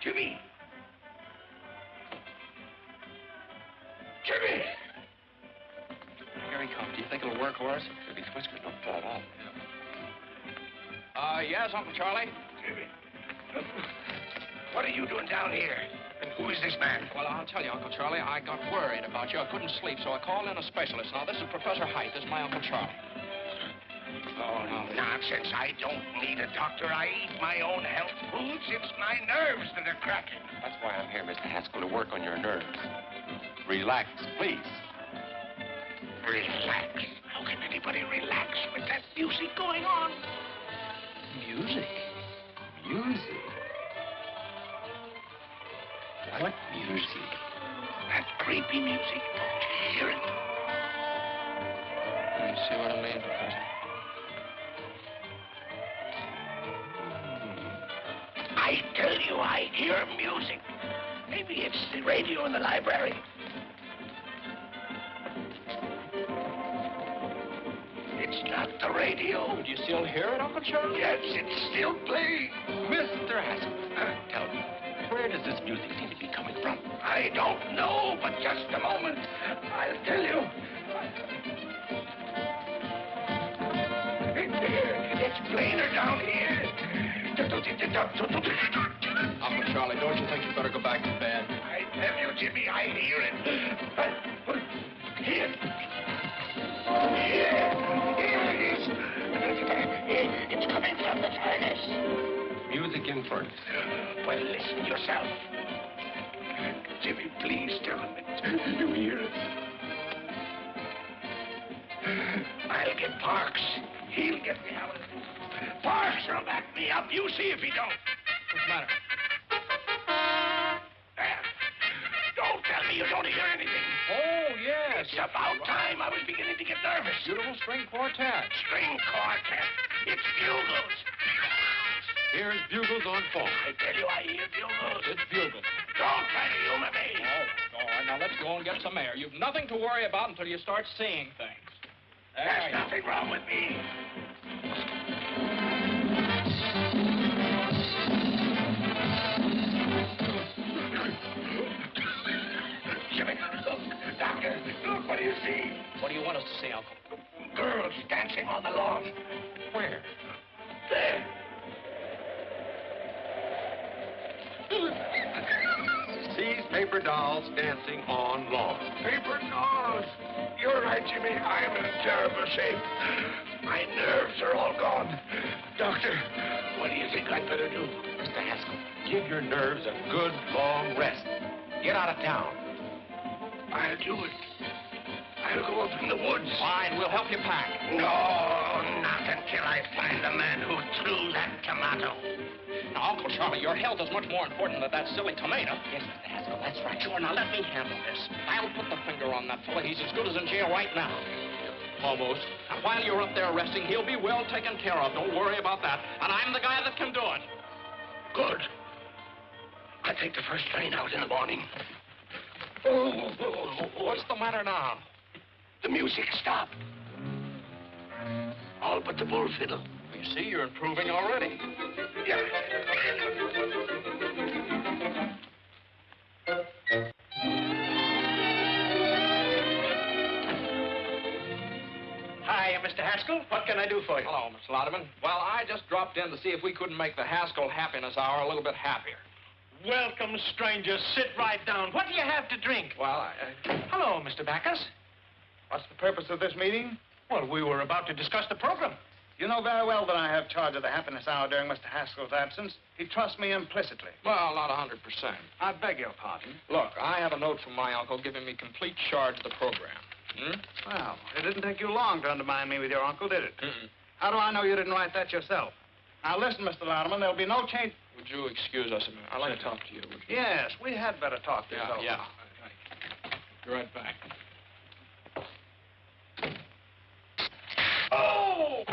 Jimmy! Jimmy! Here he comes. Do you think it'll work, Horace? If he's whiskers don't fall off. Yes, Uncle Charlie? Jimmy. What are you doing down here? And who is this man? Well, I'll tell you, Uncle Charlie, I got worried about you. I couldn't sleep, so I called in a specialist. Now, this is Professor Height. This is my Uncle Charlie. Oh, nonsense. I don't need a doctor. I eat my own health foods. It's my nerves that are cracking. That's why I'm here, Mr. Haskell, to work on your nerves. Relax, please. Relax? How can anybody relax with that music going on? Music? Music? What music? That creepy music. Don't you hear it? You see what I mean, Professor? I tell you, I hear music. Maybe it's the radio in the library. It's not the radio. Do you still hear it, Uncle Charlie? Yes, it's still playing. Mr. Haskell, tell me, where does this music seem to be coming from? I don't know, but just a moment. I'll tell you. It's plainer down here. Uncle Charlie, don't you think you better go back to bed? I tell you, Jimmy, I hear it. Here. Here it is. It's coming from the furnace. Music in furnace. Well, listen yourself. Jimmy, please tell him it. You hear it? I'll get Parks. He'll get me out of this. Parks will back me up. You see if he don't. What's the matter? There. Don't tell me you don't hear anything. Oh, yes. It's about time. I was beginning to get nervous. Beautiful string quartet. String quartet. It's bugles. Here's bugles on phone. I tell you, I hear bugles. It's bugles. Don't try to humor me. Oh, all right. Now, let's go and get some air. You've nothing to worry about until you start seeing things. There's nothing wrong with me. Jimmy, look. Doctor, look. What do you see? What do you want us to see, Uncle? Girls dancing on the lawn. Where? There. Sees paper dolls dancing on lawn. Paper dolls. You're right, Jimmy. I am in a terrible shape. My nerves are all gone. Doctor, what do you think I'd better do? Mr. Haskell, give your nerves a good long rest. Get out of town. I'll do it. I'll go up in the woods. Fine, we'll help you pack. No, not until I find the man who threw that tomato. Now, Uncle Charlie, your health is much more important than that silly tomato. Yes, Mr. Haskell, that's right. Sure, now let me handle this. I'll put the finger on that fellow. He's as good as in jail right now. Almost. And while you're up there resting, he'll be well taken care of. Don't worry about that. And I'm the guy that can do it. Good. I'll take the first train out in the morning. Oh, what's the matter now? The music stopped. All but the bull fiddle. You see, you're improving already. Yeah. Hi, Mr. Haskell. What can I do for you? Hello, Mr. Lauderman. Well, I just dropped in to see if we couldn't make the Haskell Happiness Hour a little bit happier. Welcome, strangers. Sit right down. What do you have to drink? Well, Hello, Mr. Backus. What's the purpose of this meeting? Well, we were about to discuss the program. You know very well that I have charge of the happiness hour during Mr. Haskell's absence. He trusts me implicitly. Well, not 100%. I beg your pardon. Look, I have a note from my uncle giving me complete charge of the program. Well, it didn't take you long to undermine me with your uncle, did it? Mm-mm. How do I know you didn't write that yourself? Now, listen, Mr. Louderman, there'll be no change. Would you excuse us a minute? I'd like to talk to you. Would you? Yes, we had better talk this over. Yeah. Be right back. Oh!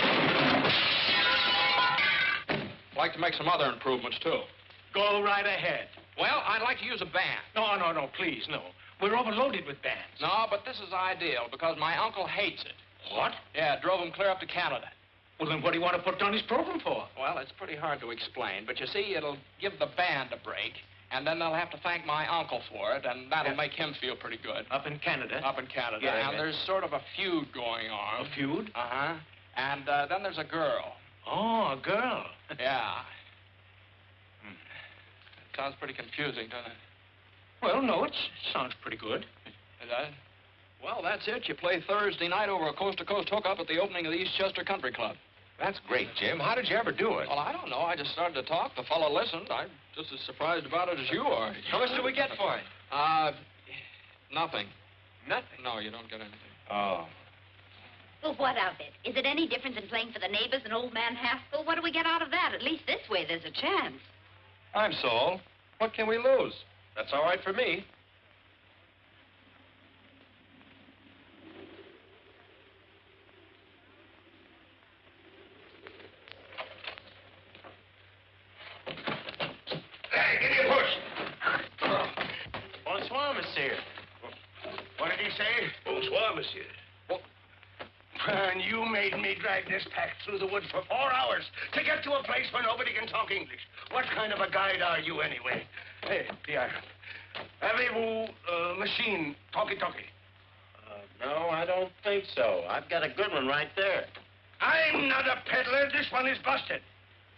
I'd like to make some other improvements, too. Go right ahead. Well, I'd like to use a band. No, please, no. We're overloaded with bands. No, but this is ideal because my uncle hates it. What? Yeah, it drove him clear up to Canada. Well, then what do you want to put on his program for? Well, it's pretty hard to explain, but you see, it'll give the band a break, And then they'll have to thank my uncle for it, and that'll make him feel pretty good. Up in Canada? Up in Canada. Yeah, and there's sort of a feud going on. A feud? Uh-huh. And then there's a girl. Oh, a girl. Yeah. Sounds pretty confusing, doesn't it? Well, no, it sounds pretty good. Is that? Well, that's it. You play Thursday night over a coast-to-coast hookup at the opening of the Eastchester Country Club. That's great, Jim. How did you ever do it? Well, I don't know. I just started to talk. The fellow listened. I'm just as surprised about it as you are. How much do we get for it? Nothing. Nothing? No, you don't get anything. Oh. Well, what of it? Is it any different than playing for the neighbors and old man Haskell? What do we get out of that? At least this way there's a chance. I'm Saul. What can we lose? That's all right for me. Hey, give me a push. Bonsoir, monsieur. What did he say? Bonsoir, monsieur. And you made me drag this pack through the woods for 4 hours to get to a place where nobody can talk English. What kind of a guide are you, anyway? Hey, Pierre. Avez-vous machine talkie-talkie? No, I don't think so. I've got a good one right there. I'm not a peddler. This one is busted.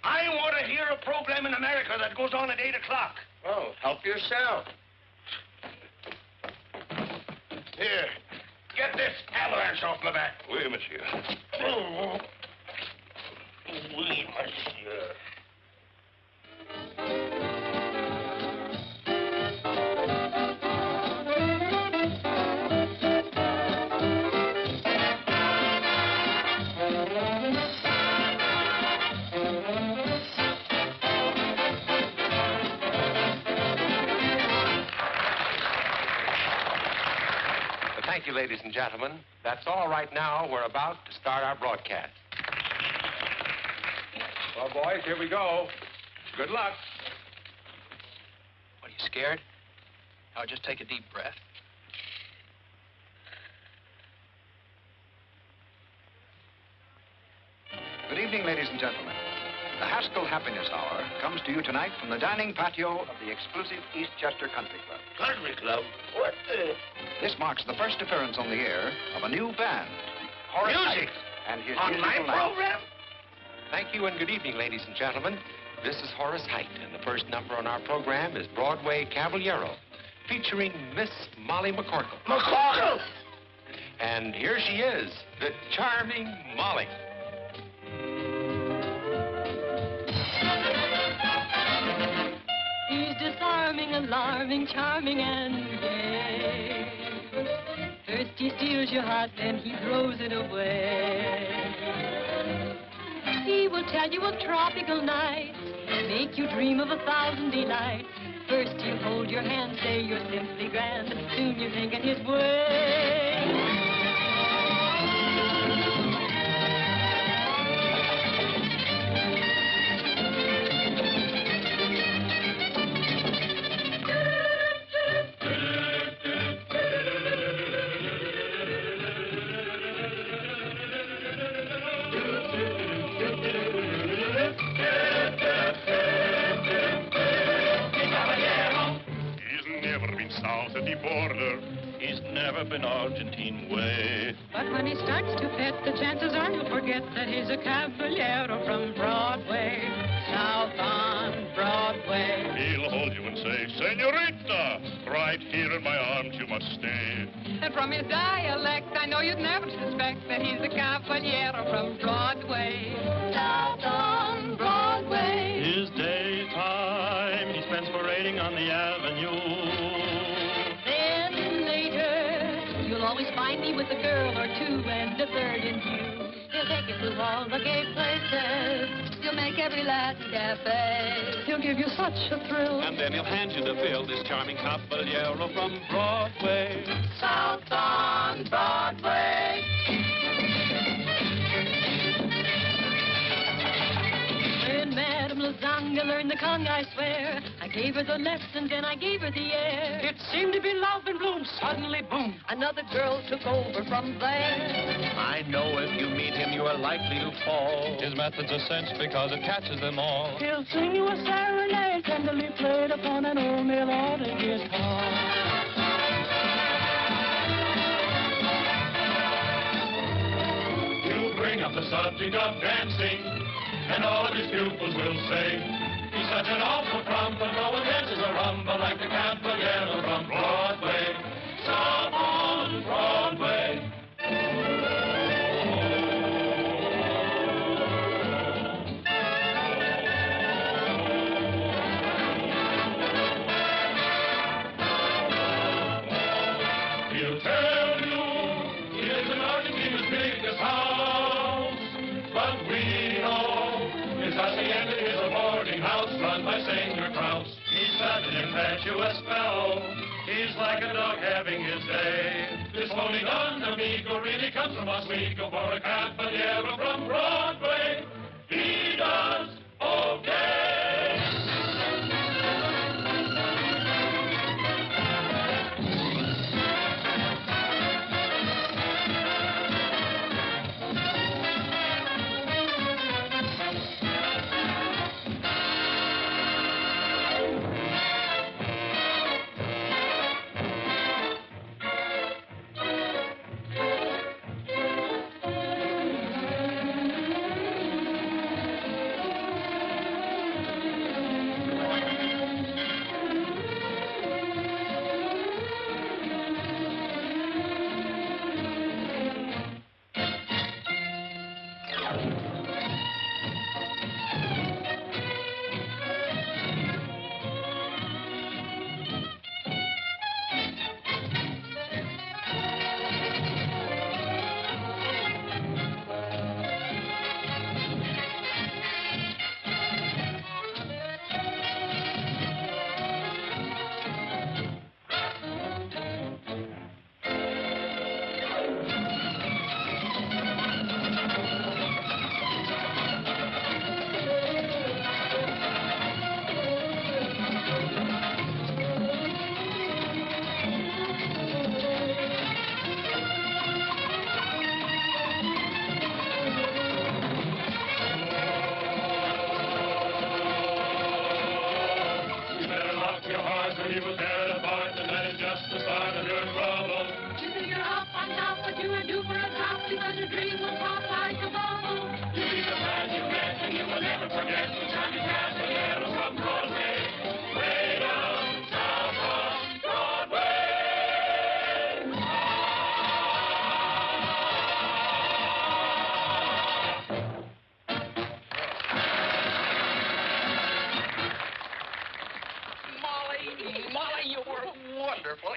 I want to hear a program in America that goes on at 8 o'clock. Oh, help yourself. Here, get this avalanche off my back. Oui, monsieur. Oh. Oui, monsieur. Thank you, ladies and gentlemen. That's all right now. We're about to start our broadcast. Well, boys, here we go. Good luck. What, are you scared? Now, just take a deep breath. Good evening, ladies and gentlemen. The Haskell Happiness Hour comes to you tonight from the dining patio of the exclusive Eastchester Country Club. Country Club? What the? This marks the first appearance on the air of a new band. Horace Music? Height and his On my musical night. program? Thank you and good evening, ladies and gentlemen. This is Horace Height, and the first number on our program is Broadway Caballero, featuring Miss Molly McCorkle. McCorkle? And here she is, the charming Molly. He's disarming, alarming, charming, and gay. First he steals your heart, then he throws it away. He will tell you of tropical nights, make you dream of 1,000 delights. First he'll hold your hand, say you're simply grand, soon you're thinking his way. South of the border, he's never been Argentine way. But when he starts to pet, the chances are you'll forget that he's a caballero from Broadway, south on Broadway. He'll hold you and say, Senorita, right here in my arms you must stay. And from his dialect, I know you'd never suspect that he's a caballero from Broadway, south on Broadway. His daytime he spends parading on the avenue. You'll always find me with a girl or two and a bird in view. He'll take you to all the gay places. He'll make every Latin cafe. He'll give you such a thrill. And then he'll hand you the bill, this charming caballero from Broadway. South on Broadway. When Mademoiselle young to learn the conch, I swear. I gave her the lesson, then I gave her the air. It seemed to be love in bloom. Suddenly, boom, another girl took over from there. I know if you meet him, you are likely to fall. His method's a cinch because it catches them all. He'll sing you a serenade, tenderly played upon an old mail-order guitar. Bring up the subject of dancing, and all of his pupils will say, he's such an awful trump, but no one dances a rumba like the Caballero from Broadway. Stop on Broadway. He'll tell you he lives in Argentina's biggest house. But we know his hacienda is a boarding house run by Senor Kraus. He's such an impetuous fellow. He's like a dog having his day. This holy don amigo really comes from Oswego for a caballero from Broadway. He does okay.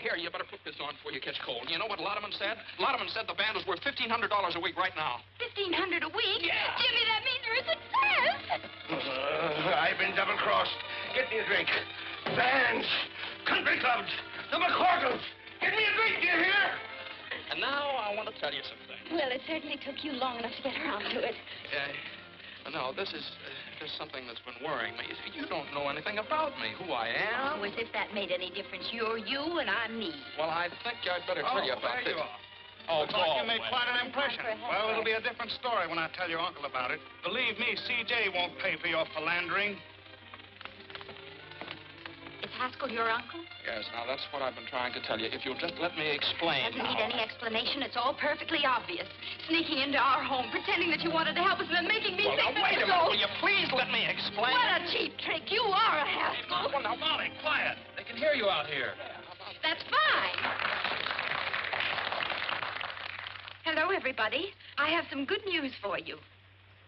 Here, you better put this on before you catch cold. You know what Lotteman said? Lotteman said the band was worth $1,500 a week right now. $1,500 a week? Yeah. Jimmy, that means you're a success. I've been double-crossed. Get me a drink. Bands, country clubs, the McCorkles. Get me a drink, do you hear? And now I want to tell you something. Well, it certainly took you long enough to get around to it. No, this is just something that's been worrying me. You don't know anything about me, who I am. Oh, as if that made any difference. You're you and I'm me. Well, I think I'd better tell you about this. You are. Oh, I thought you made quite an impression. Well, it'll be a different story when I tell your uncle about it. Believe me, C.J. won't pay for your philandering. Is Haskell your uncle? Yes, now that's what I've been trying to tell you. If you'll just let me explain. Doesn't need any explanation. It's all perfectly obvious. Sneaking into our home, pretending that you wanted to help us, and then making me Well, think now, wait a that minute. Will you please let me explain? What a cheap trick. You are a Haskell. Well, now, Molly, quiet. They can hear you out here. That's fine. Hello, everybody. I have some good news for you.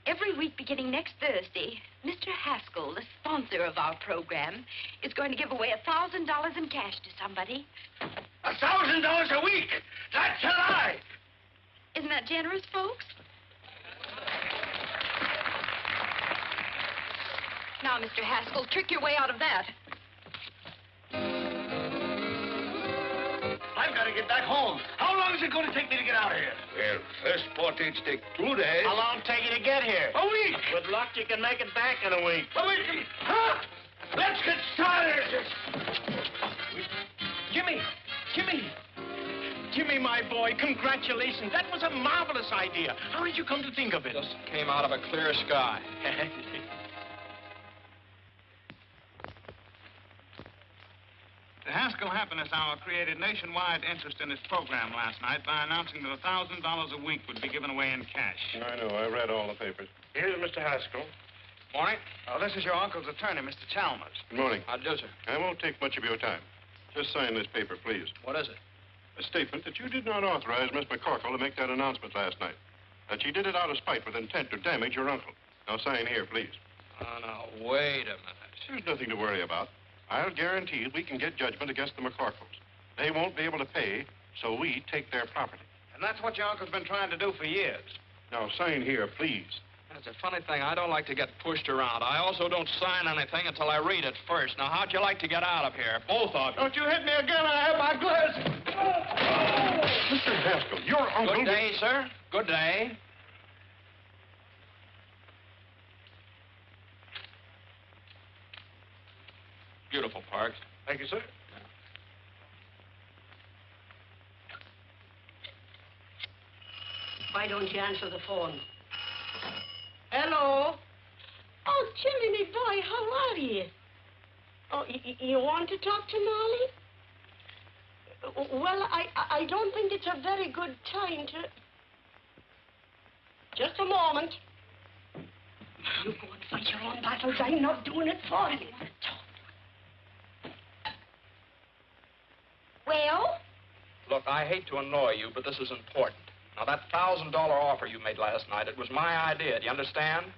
Every week beginning next Thursday, Mr. Haskell, the sponsor of our program, is going to give away $1,000 in cash to somebody. $1,000 a week? That's a lie. Isn't that generous, folks? Now, Mr. Haskell, trick your way out of that. I've got to get back home. How How long is it going to take me to get out of here? Well, first portage take 2 days. How long take you to get here? A week. Good luck, you can make it back in a week. A week. Huh? Let's get started. Jimmy, my boy, congratulations. That was a marvelous idea. How did you come to think of it? Just came out of a clear sky. The Haskell Happiness Hour created nationwide interest in its program last night by announcing that $1,000 a week would be given away in cash. I know. I read all the papers. Here's Mr. Haskell. Morning. This is your uncle's attorney, Mr. Chalmers. Good morning. How do, sir? I won't take much of your time. Just sign this paper, please. What is it? A statement that you did not authorize Miss McCorkle to make that announcement last night. That she did it out of spite with intent to damage your uncle. Now sign here, please. Oh, now, wait a minute. There's nothing to worry about. I'll guarantee we can get judgment against the McCorkles. They won't be able to pay, so we take their property. And that's what your uncle's been trying to do for years. Now sign here, please. That's a funny thing. I don't like to get pushed around. I also don't sign anything until I read it first. Now, how'd you like to get out of here? Both of you. Don't you hit me again. I have my glasses. Mr. Haskell, your uncle... Good day, sir. Good day. Beautiful, Parks. Thank you, sir. Why don't you answer the phone? Hello? Oh, Jimmy, me boy, how are you? Oh, you want to talk to Molly? Well, I don't think it's a very good time to... Just a moment. You go and fight your own battles. I'm not doing it for you. Well? Look, I hate to annoy you, but this is important. Now, that $1,000 offer you made last night, it was my idea. Do you understand?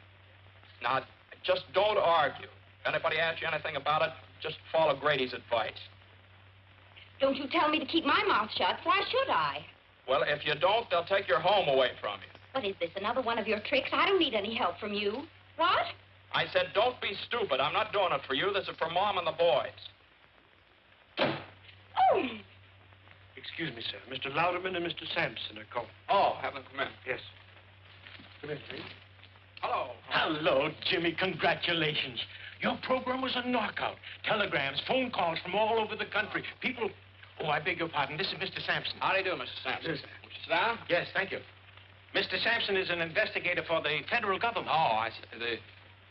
Now, just don't argue. If anybody asks you anything about it, just follow Grady's advice. Don't you tell me to keep my mouth shut. Why should I? Well, if you don't, they'll take your home away from you. What is this, another one of your tricks? I don't need any help from you. What? I said, don't be stupid. I'm not doing it for you. This is for Mom and the boys. Oh! Excuse me, sir. Mr. Louderman and Mr. Sampson are calling. Oh, have them come in. Yes. Come in, please. Hello. Hello, Jimmy. Congratulations. Your program was a knockout. Telegrams, phone calls from all over the country. People... Oh, I beg your pardon. This is Mr. Sampson. How do you do, Mr. Sampson? Yes, sir. Won't you sit down? Yes, thank you. Mr. Sampson is an investigator for the federal government. Oh, I see.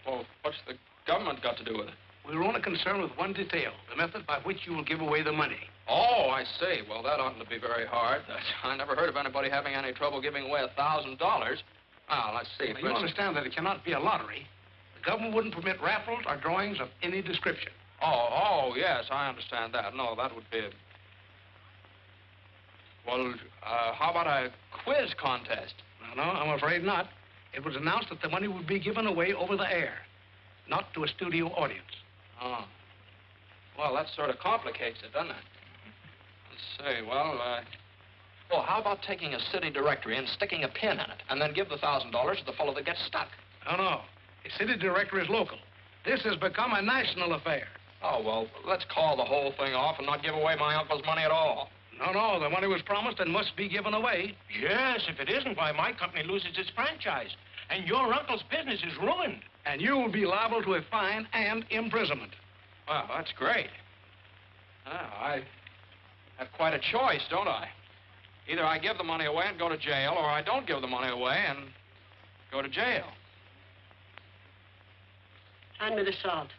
Well, what's the government got to do with it? We're only concerned with one detail, the method by which you will give away the money. Oh, I see. Well, that oughtn't to be very hard. I never heard of anybody having any trouble giving away $1,000. Now, let's see. Now, you understand that it cannot be a lottery. The government wouldn't permit raffles or drawings of any description. Oh, yes, I understand that. No, that would be... Well, how about a quiz contest? No, I'm afraid not. It was announced that the money would be given away over the air, not to a studio audience. Oh. Well, that sort of complicates it, doesn't it? Let's see, well, how about taking a city directory and sticking a pin in it, and then give the $1,000 to the fellow that gets stuck? No. The city directory is local. This has become a national affair. Oh, well, let's call the whole thing off and not give away my uncle's money at all. No, the money was promised and must be given away. Yes, if it isn't, why, my company loses its franchise. And your uncle's business is ruined. And you will be liable to a fine and imprisonment. Well, that's great. I have quite a choice, don't I? Either I give the money away and go to jail, or I don't give the money away and go to jail. Hand me the salt.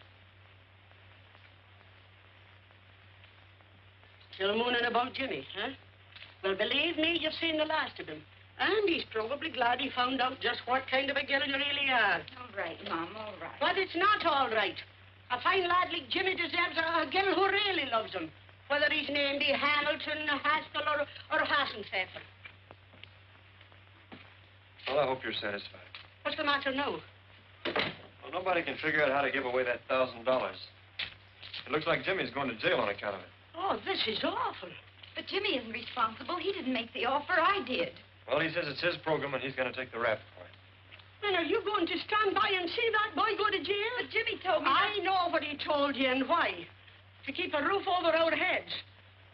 Still mooning about Jimmy, huh? Well, believe me, you've seen the last of him. And he's probably glad he found out just what kind of a girl you really are. All right, Mom, all right. But it's not all right. A fine lad like Jimmy deserves a girl who really loves him, whether his name be Hamilton, Haskell, or Hassenpfeffer. Well, I hope you're satisfied. What's the matter now? Well, nobody can figure out how to give away that $1,000. It looks like Jimmy's going to jail on account of it. Oh, this is awful. But Jimmy isn't responsible. He didn't make the offer. I did. Well, he says it's his program and he's going to take the rap for it. Then are you going to stand by and see that boy go to jail? But Jimmy told me... I know what he told you and why. To keep a roof over our heads.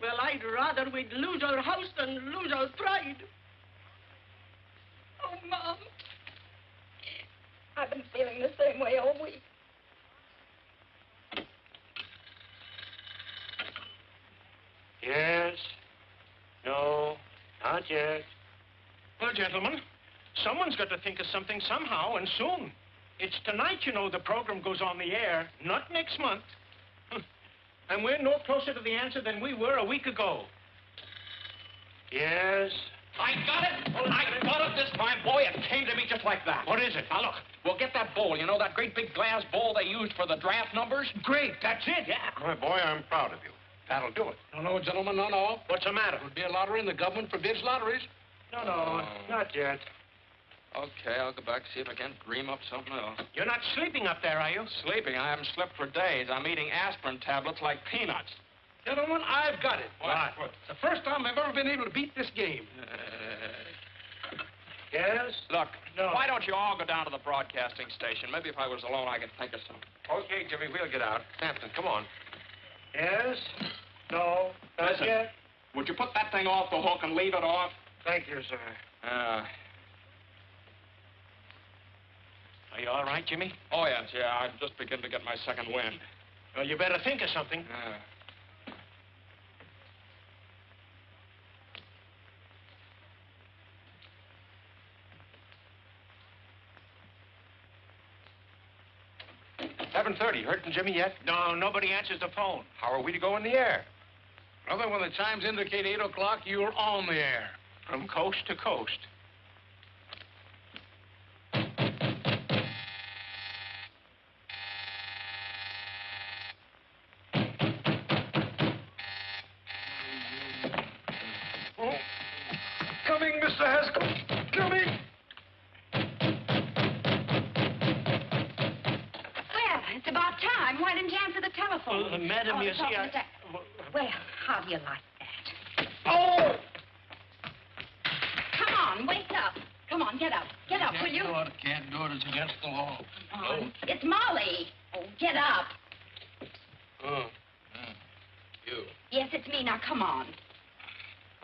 Well, I'd rather we'd lose our house than lose our pride. Oh, Mom. I've been feeling the same way all week. Yes. No. Not yet. Well, gentlemen, someone's got to think of something somehow, and soon. It's tonight, you know, the program goes on the air, not next month. And we're no closer to the answer than we were a week ago. Yes. I got it! I got it this time, boy. It came to me just like that. What is it? Now, look, we'll get that bowl. You know, that great big glass bowl they used for the draft numbers? Great, that's it. Yeah. My boy, I'm proud of you. That'll do it. No, gentlemen, no. What's the matter? It would be a lottery, and the government forbids lotteries. No, not yet. Okay, I'll go back, see if I can't dream up something else. You're not sleeping up there, are you? Sleeping? I haven't slept for days. I'm eating aspirin tablets like peanuts. Gentlemen, I've got it. What? It's the first time I've ever been able to beat this game. Yes? Look, No. why don't you all go down to the broadcasting station? Maybe if I was alone, I could think of something. Okay, Jimmy, we'll get out. Sampson, come on. Yes? No, not Listen. yet. Would you put that thing off the hook and leave it off? Thank you, sir. Are you all right, Jimmy? Oh, yes, yeah. I'm just beginning to get my second wind. Well, you better think of something. $7:30. Heard from Jimmy yet? No, nobody answers the phone. How are we to go in the air? Brother, when the chimes indicate 8 o'clock, you're on the air. From coast to coast. Oh. Coming, Mr. Haskell. Coming. Well, it's about time. Why didn't you answer the telephone? Madam, Oh, you it's see, off, Mr. Well, how do you like that? Oh! Come on, wake up. Come on, get up. Get up, will you? Can't do it. It's against the law. Come on. It's Molly. Oh, get up. Oh. You. Yes, it's me. Now, come on.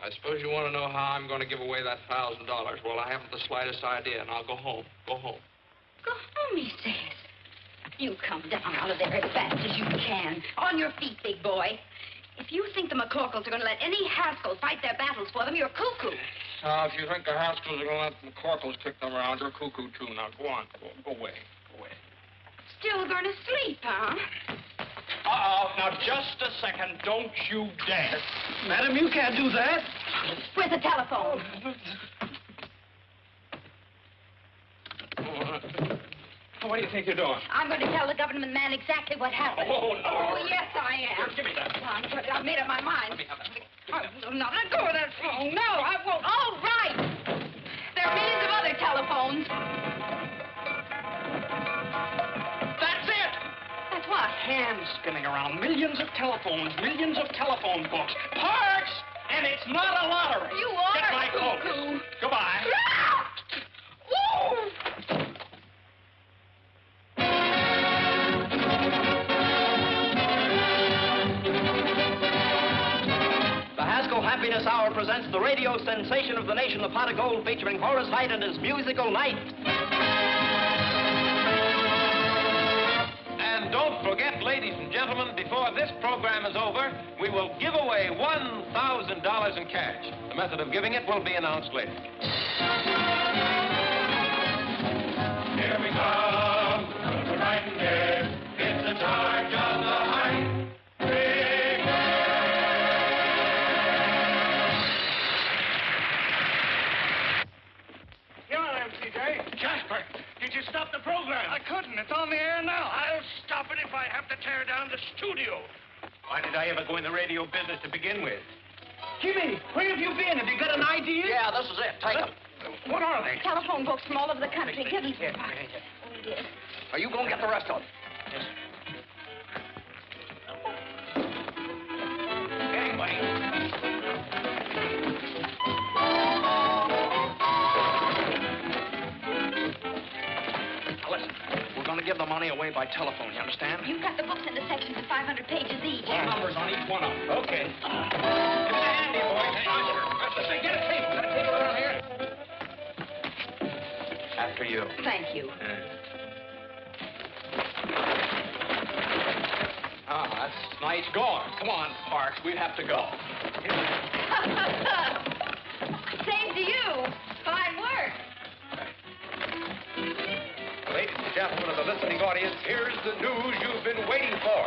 I suppose you want to know how I'm going to give away that $1,000. Well, I haven't the slightest idea, and I'll go home. Go home. Go home, he says. You come down out of there as fast as you can. On your feet, big boy. If you think the McCorkles are going to let any Haskell fight their battles for them, you're cuckoo. Now, if you think the Haskells are going to let the McCorkles kick them around, you're cuckoo, too. Now, go on. Go away. Go away. Still going to sleep, huh? Uh-oh. Now, just a second. Don't you dare. Madam, you can't do that. Where's the telephone? What do you think you're doing? I'm going to tell the government man exactly what happened. Oh, no. Oh, yes, I am. Here, give me that. I've made up my mind. Let me have that. I'm not going to go with that phone. No, I won't. All right. There are millions of other telephones. That's it. That's what? Hands spinning around. Millions of telephones. Millions of telephone books. Parts! And it's not a lottery. You are Get my coat. cuckoo. Goodbye. Woo! The Haskell Happiness Hour presents the radio sensation of the nation, The Pot of Gold, featuring Horace Heidt and his musical night. And don't forget, ladies and gentlemen, before this program is over, we will give away $1,000 in cash. The method of giving it will be announced later. Here we come, we're riding here. It's the charge of the Height Brigade. Here I am, CJ. Jasper. Did you stop the program? I couldn't. It's on the air now. I'll stop it if I have to tear down the studio. Why did I ever go in the radio business to begin with? Jimmy, where have you been? Have you got an idea? Yeah, this is it. Take them. What are they? Telephone books from all over the country. Give them here. Oh, dear. Are you going to get the rest of them? Yes. Gang, buddy. Now, listen. We're going to give the money away by telephone, you understand? You've got the books in the sections of 500 pages each. Put numbers on each one of them. Okay. you. Thank you. That's nice going. Come on, Parks. We have to go. Same to you. Fine work. Ladies and gentlemen of the listening audience, here's the news you've been waiting for.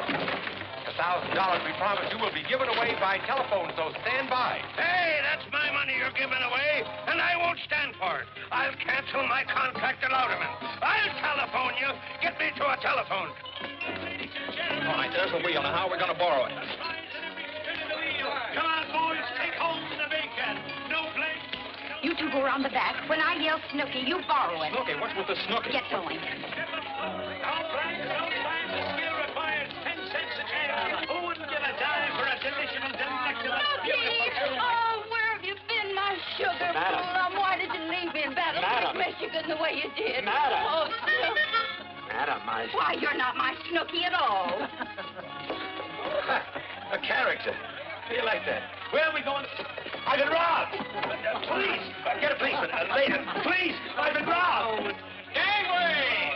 The $1,000 we promised you will be given away by telephone, so stand by. Hey, that's my money you're giving away, and I won't stand for it. I'll cancel my contract to Louderman. I'll telephone you. Get me to a telephone. All right, there's the wheel. Now, how are we going to borrow it? Come on, boys, take hold of the bacon. No place. You two go around the back. When I yell Snooky, you borrow it. Snooky? What's with the Snooky? Get going. Sometimes the skill requires 10 cents a can. Who wouldn't give a dime for a delicious, delectable, beautiful... Oh, where have you been, my sugar Madam. plum? Why did you leave me in Battle Madam. Creek, Michigan, the way you did? Madam. Oh, Snooky. Madam, Why, you're not my Snooky at all. A character. How do you like that? Where are we going? I've been robbed. Police. Get a policeman. Later. Police. I've been robbed. Gangway!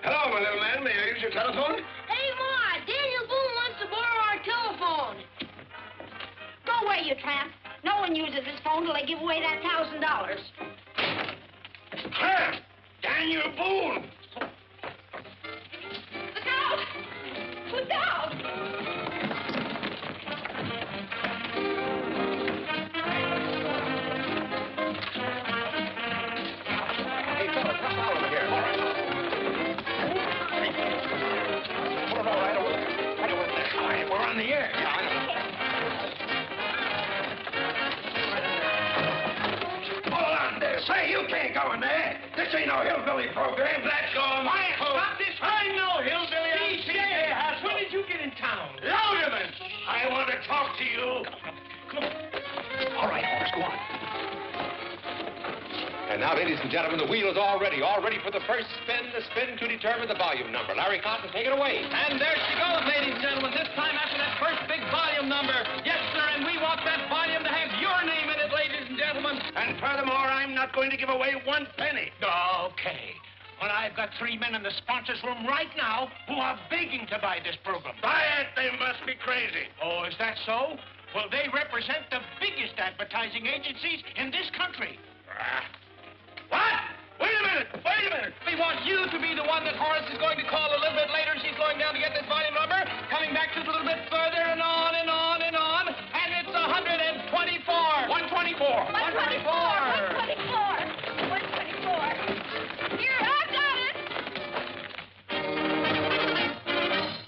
Hello, my little man. May I use your telephone? Hey, Ma, Daniel Boone wants to borrow our telephone. Go away, you tramp. No one uses his phone till they give away that $1,000. Huh? Daniel Boone. Look out! Look out! Hey, fella, come on over here. All right. Put it all right over there. Right over there. All right, we're on the air. Yeah, I know. Hold on there. Say, you can't go in there. This ain't no hillbilly program. Let's go. Quiet, stop this. I'm no hillbilly. When did you get in town? Louderman, I want to talk to you. All right, Horace, go on. And now, ladies and gentlemen, the wheel is all ready for the first spin, the spin to determine the volume number. Larry Cotton, take it away. And there she goes, ladies and gentlemen, this time after that first big volume number. Yes, sir, and we want that volume to have your name in it, ladies and gentlemen. And furthermore, I'm not going to give away 1 penny. Okay. Well, I've got 3 men in the sponsors' room right now who are begging to buy this program. Buy it? They must be crazy. Oh, is that so? Well, they represent the biggest advertising agencies in this country. What? Wait a minute. We want you to be the one that Horace is going to call a little bit later. She's going down to get this volume number, coming back just a little bit further and on and on and on. And it's 124. 124. 124. Here, I've got it.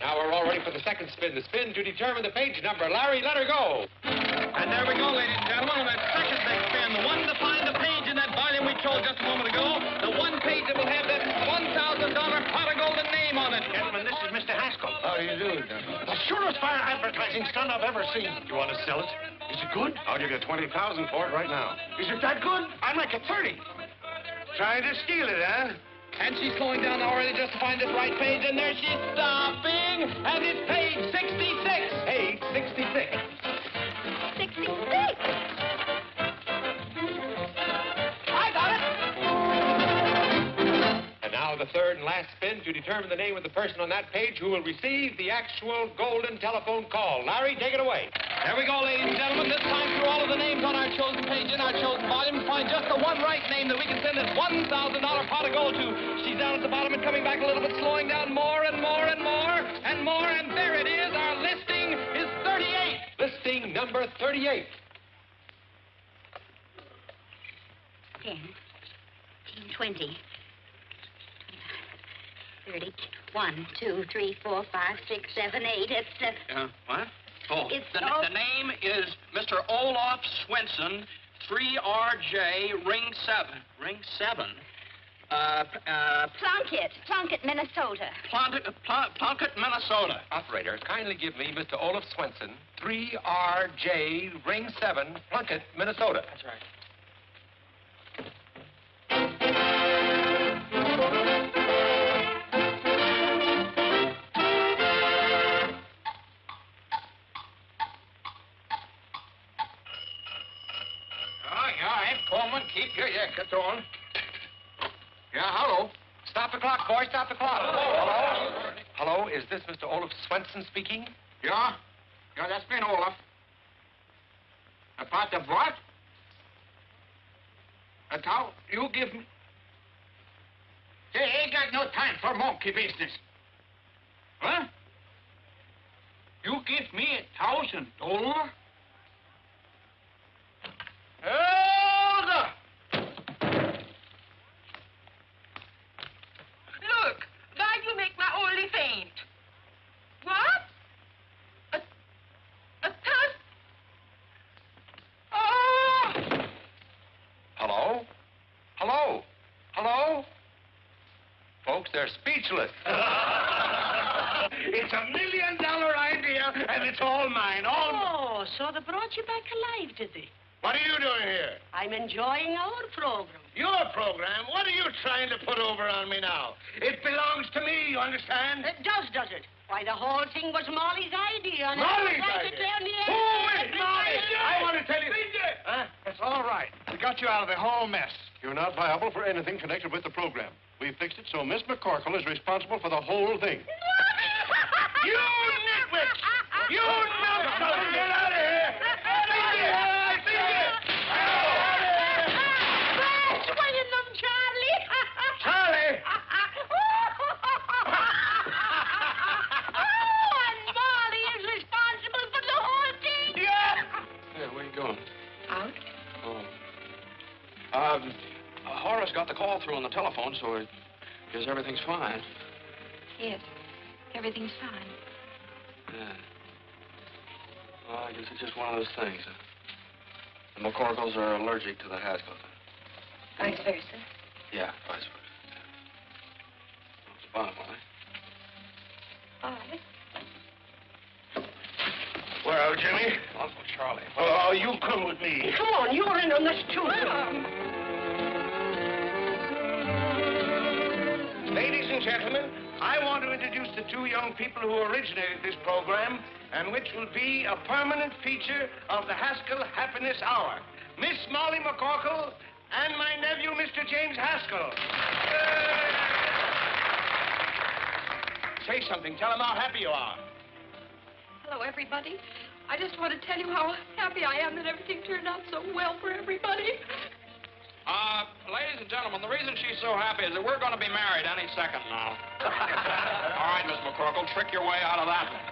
Now we're all ready for the second spin, the spin to determine the page number. Larry, let her go. And there we go, ladies and gentlemen, on that second big spin, the one to find the page in that volume we told just a moment ago, the one page that will have that $1,000 pot of golden name on it. Gentlemen, this is Mr. Haskell. How do you do, gentlemen? The surest fire advertising stunt I've ever seen. You want to sell it? Is it good? I'll give you $20,000 for it right now. Is it that good? I'd like a 30. Trying to steal it, huh? And she's slowing down now already just to find this right page, and there she's stopping, and it's page 66. Page 66. 66. I got it. And now the third and last spin to determine the name of the person on that page who will receive the actual golden telephone call. Larry, take it away. There we go, ladies and gentlemen. This time through all of the names on our chosen page in our chosen volume to find just the one right name that we can send this $1,000 pot of gold to. She's down at the bottom and coming back a little bit, slowing down more and more and more and more, and there it is. Our listing is 38. Listing number 38. 10, 20, 30, 1, 2, 3, 4, 5, 6, 7, 8. It's What? Oh, It's the all- name is Mr. Olaf Swenson, 3RJ, Ring 7. Ring 7? Plunkett, Minnesota. Plunkett, Minnesota. Operator, kindly give me Mr. Olaf Swenson, 3RJ, Ring 7, Plunkett, Minnesota. That's right. keep you. Yeah, get on. Yeah, hello. Stop the clock, boy. Stop the clock. Hello? Hello, is this Mr. Olaf Swenson speaking? Yeah? Yeah, that's me, Olaf. About the what? That's how you give me... Say, ain't got no time for monkey business. Huh? You give me $1,000? Hold up! Look, why you make my only faint? What? A tusk? Oh! Hello? Hello? Hello? Folks, they're speechless. It's $1 million idea, and it's all mine, all mine. Oh, so they brought you back alive, did they? What are you doing here? I'm enjoying our program. Your program? What are you trying to put over on me now? It belongs to me, you understand? It does it? Why, the whole thing was Molly's idea. And Molly's I idea? Down the Who is Molly? I want to tell you. Huh? It's all right. We got you out of the whole mess. You're not liable for anything connected with the program. We fixed it so Miss McCorkle is responsible for the whole thing. You nitwits! You numbskulls! Get out of here! Swinging them, Charlie! Charlie! Oh, and Molly is responsible for the whole thing! Yeah! Hey, where you going? Out? Oh. Horace got the call through on the telephone, so I guess everything's fine. Yes. Everything's fine. Yeah. Well, I guess it's just one of those things. The McCorkles are allergic to the Haskells. Vice versa. Yeah, vice versa. Yeah. Bye, Molly. Bye. Well, Jimmy? Uncle Charlie. Oh, you come with me. Come on, you're in on this too. Ladies and gentlemen, I want to introduce the two young people who originated this program and which will be a permanent feature of the Haskell Happiness Hour. Miss Molly McCorkle and my nephew, Mr. James Haskell. Say something. Tell them how happy you are. Hello, everybody. I just want to tell you how happy I am that everything turned out so well for everybody. Ladies and gentlemen, the reason she's so happy is that we're going to be married any second now. All right, Miss McCorkle, trick your way out of that one.